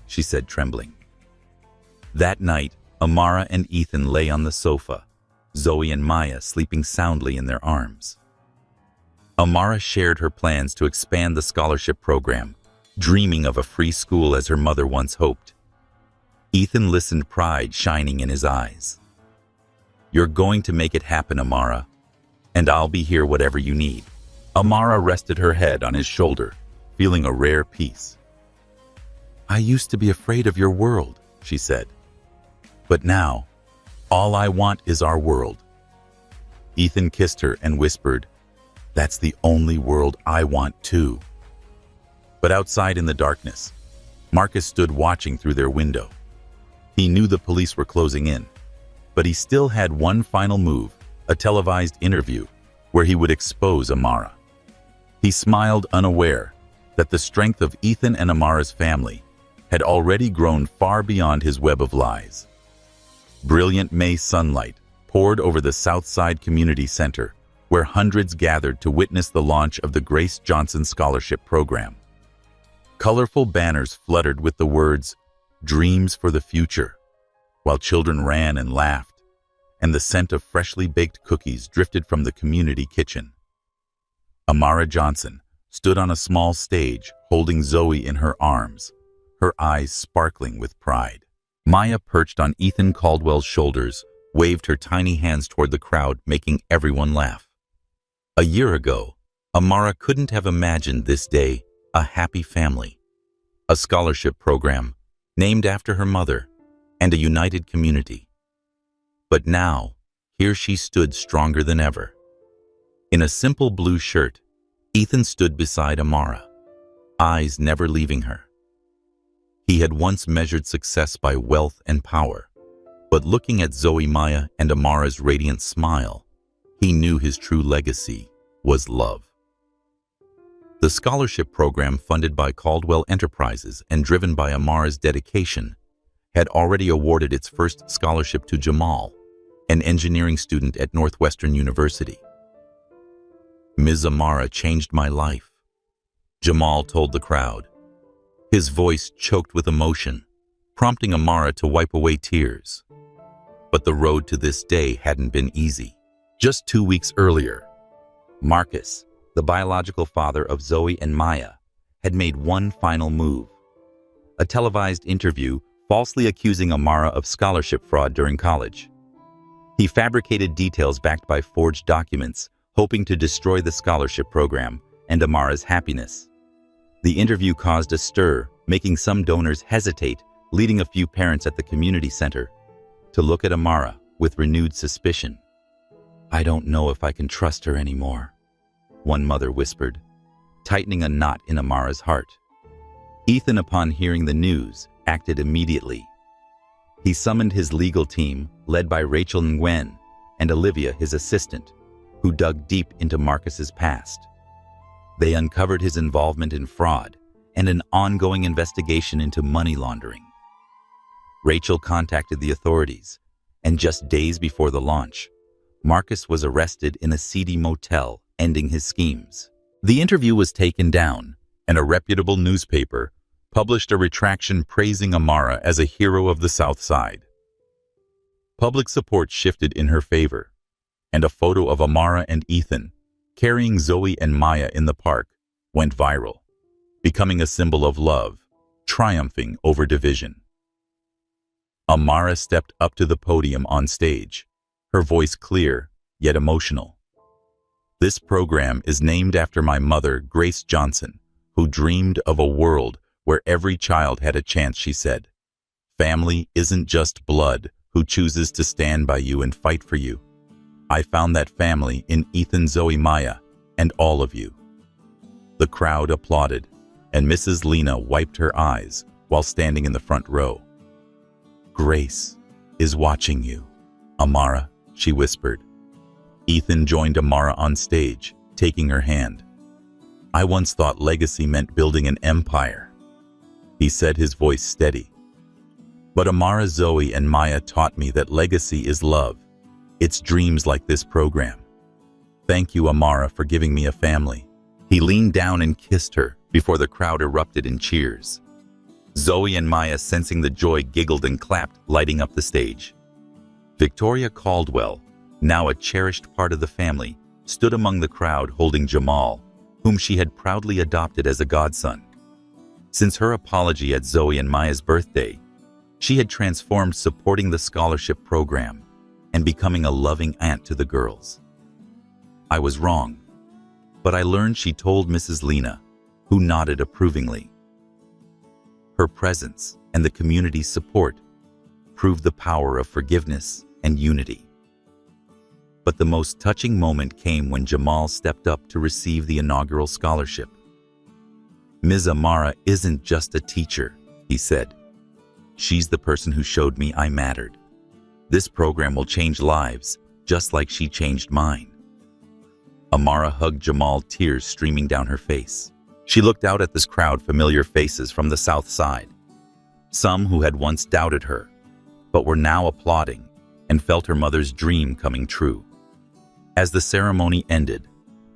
she said, trembling. That night, Amara and Ethan lay on the sofa, Zoe and Maya sleeping soundly in their arms. Amara shared her plans to expand the scholarship program, dreaming of a free school as her mother once hoped. Ethan listened, pride shining in his eyes. "You're going to make it happen, Amara, and I'll be here whatever you need." Amara rested her head on his shoulder, feeling a rare peace. "I used to be afraid of your world," she said. "But now, all I want is our world." Ethan kissed her and whispered, "That's the only world I want too." But outside in the darkness, Marcus stood watching through their window. He knew the police were closing in, but he still had one final move, a televised interview, where he would expose Amara. He smiled, unaware that the strength of Ethan and Amara's family had already grown far beyond his web of lies. Brilliant May sunlight poured over the Southside Community Center, where hundreds gathered to witness the launch of the Grace Johnson Scholarship Program. Colorful banners fluttered with the words, "Dreams for the Future," while children ran and laughed, and the scent of freshly baked cookies drifted from the community kitchen. Amara Johnson stood on a small stage, holding Zoe in her arms, her eyes sparkling with pride. Maya, perched on Ethan Caldwell's shoulders, waved her tiny hands toward the crowd, making everyone laugh. A year ago, Amara couldn't have imagined this day, a happy family, a scholarship program named after her mother, and a united community. But now, here she stood stronger than ever. In a simple blue shirt, Ethan stood beside Amara, eyes never leaving her. He had once measured success by wealth and power, but looking at Zoe, Maya, and Amara's radiant smile, he knew his true legacy was love. The scholarship program, funded by Caldwell Enterprises and driven by Amara's dedication, had already awarded its first scholarship to Jamal, an engineering student at Northwestern University. "Ms. Amara changed my life," Jamal told the crowd. His voice choked with emotion, prompting Amara to wipe away tears. But the road to this day hadn't been easy. Just 2 weeks earlier, Marcus, the biological father of Zoe and Maya, had made one final move. A televised interview falsely accusing Amara of scholarship fraud during college. He fabricated details backed by forged documents, hoping to destroy the scholarship program and Amara's happiness. The interview caused a stir, making some donors hesitate, leading a few parents at the community center to look at Amara with renewed suspicion. "I don't know if I can trust her anymore," one mother whispered, tightening a knot in Amara's heart. Ethan, upon hearing the news, acted immediately. He summoned his legal team, led by Rachel Nguyen and Olivia, his assistant, who dug deep into Marcus's past. They uncovered his involvement in fraud and an ongoing investigation into money laundering. Rachel contacted the authorities, and just days before the launch, Marcus was arrested in a seedy motel, ending his schemes. The interview was taken down, and a reputable newspaper published a retraction praising Amara as a hero of the South Side. Public support shifted in her favor, and a photo of Amara and Ethan carrying Zoe and Maya in the park went viral, becoming a symbol of love, triumphing over division. Amara stepped up to the podium on stage, her voice clear yet emotional. "This program is named after my mother, Grace Johnson, who dreamed of a world where every child had a chance," she said. "Family isn't just blood who chooses to stand by you and fight for you. I found that family in Ethan, Zoe, Maya, and all of you." The crowd applauded, and Mrs. Lena wiped her eyes while standing in the front row. "Grace is watching you, Amara," she whispered. Ethan joined Amara on stage, taking her hand. "I once thought legacy meant building an empire," he said, his voice steady. "But Amara, Zoe, and Maya taught me that legacy is love. It's dreams like this program. Thank you, Amara, for giving me a family." He leaned down and kissed her before the crowd erupted in cheers. Zoe and Maya, sensing the joy, giggled and clapped, lighting up the stage. Victoria Caldwell, now a cherished part of the family, stood among the crowd holding Jamal, whom she had proudly adopted as a godson. Since her apology at Zoe and Maya's birthday, she had transformed, supporting the scholarship program and becoming a loving aunt to the girls. "I was wrong, but I learned," she told Mrs. Lena, who nodded approvingly. Her presence and the community's support proved the power of forgiveness and unity. But the most touching moment came when Jamal stepped up to receive the inaugural scholarship. "Ms. Amara isn't just a teacher," he said. She's the person who showed me I mattered. This program will change lives, just like she changed mine. Amara hugged Jamal, tears streaming down her face. She looked out at this crowd, familiar faces from the south side. Some who had once doubted her, but were now applauding and felt her mother's dream coming true. As the ceremony ended,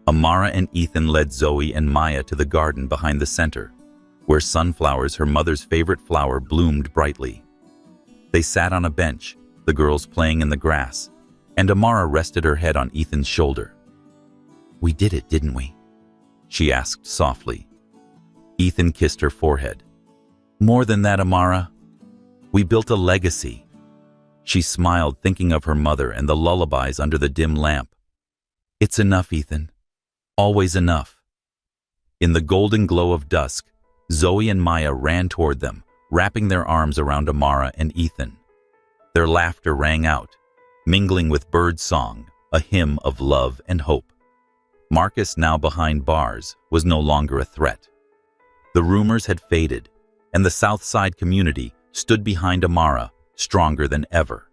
Amara and Ethan led Zoe and Maya to the garden behind the center, where sunflowers, her mother's favorite flower, bloomed brightly. They sat on a bench, the girls playing in the grass, and Amara rested her head on Ethan's shoulder. "We did it, didn't we?" she asked softly. Ethan kissed her forehead. "More than that, Amara. We built a legacy." She smiled, thinking of her mother and the lullabies under the dim lamp. "It's enough, Ethan. Always enough." In the golden glow of dusk, Zoe and Maya ran toward them, wrapping their arms around Amara and Ethan. Their laughter rang out, mingling with bird song, a hymn of love and hope. Marcus, now behind bars, was no longer a threat. The rumors had faded, and the South Side community stood behind Amara, stronger than ever.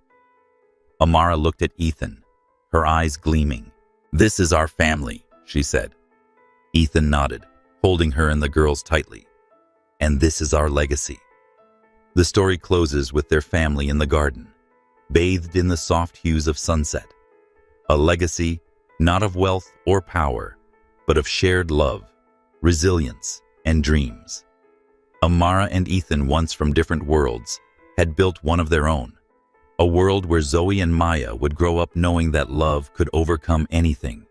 Amara looked at Ethan, her eyes gleaming. "This is our family," she said. Ethan nodded, holding her and the girls tightly. "And this is our legacy." The story closes with their family in the garden, bathed in the soft hues of sunset. A legacy, not of wealth or power, but of shared love, resilience, and dreams. Amara and Ethan, once from different worlds, had built one of their own, a world where Zoe and Maya would grow up knowing that love could overcome anything,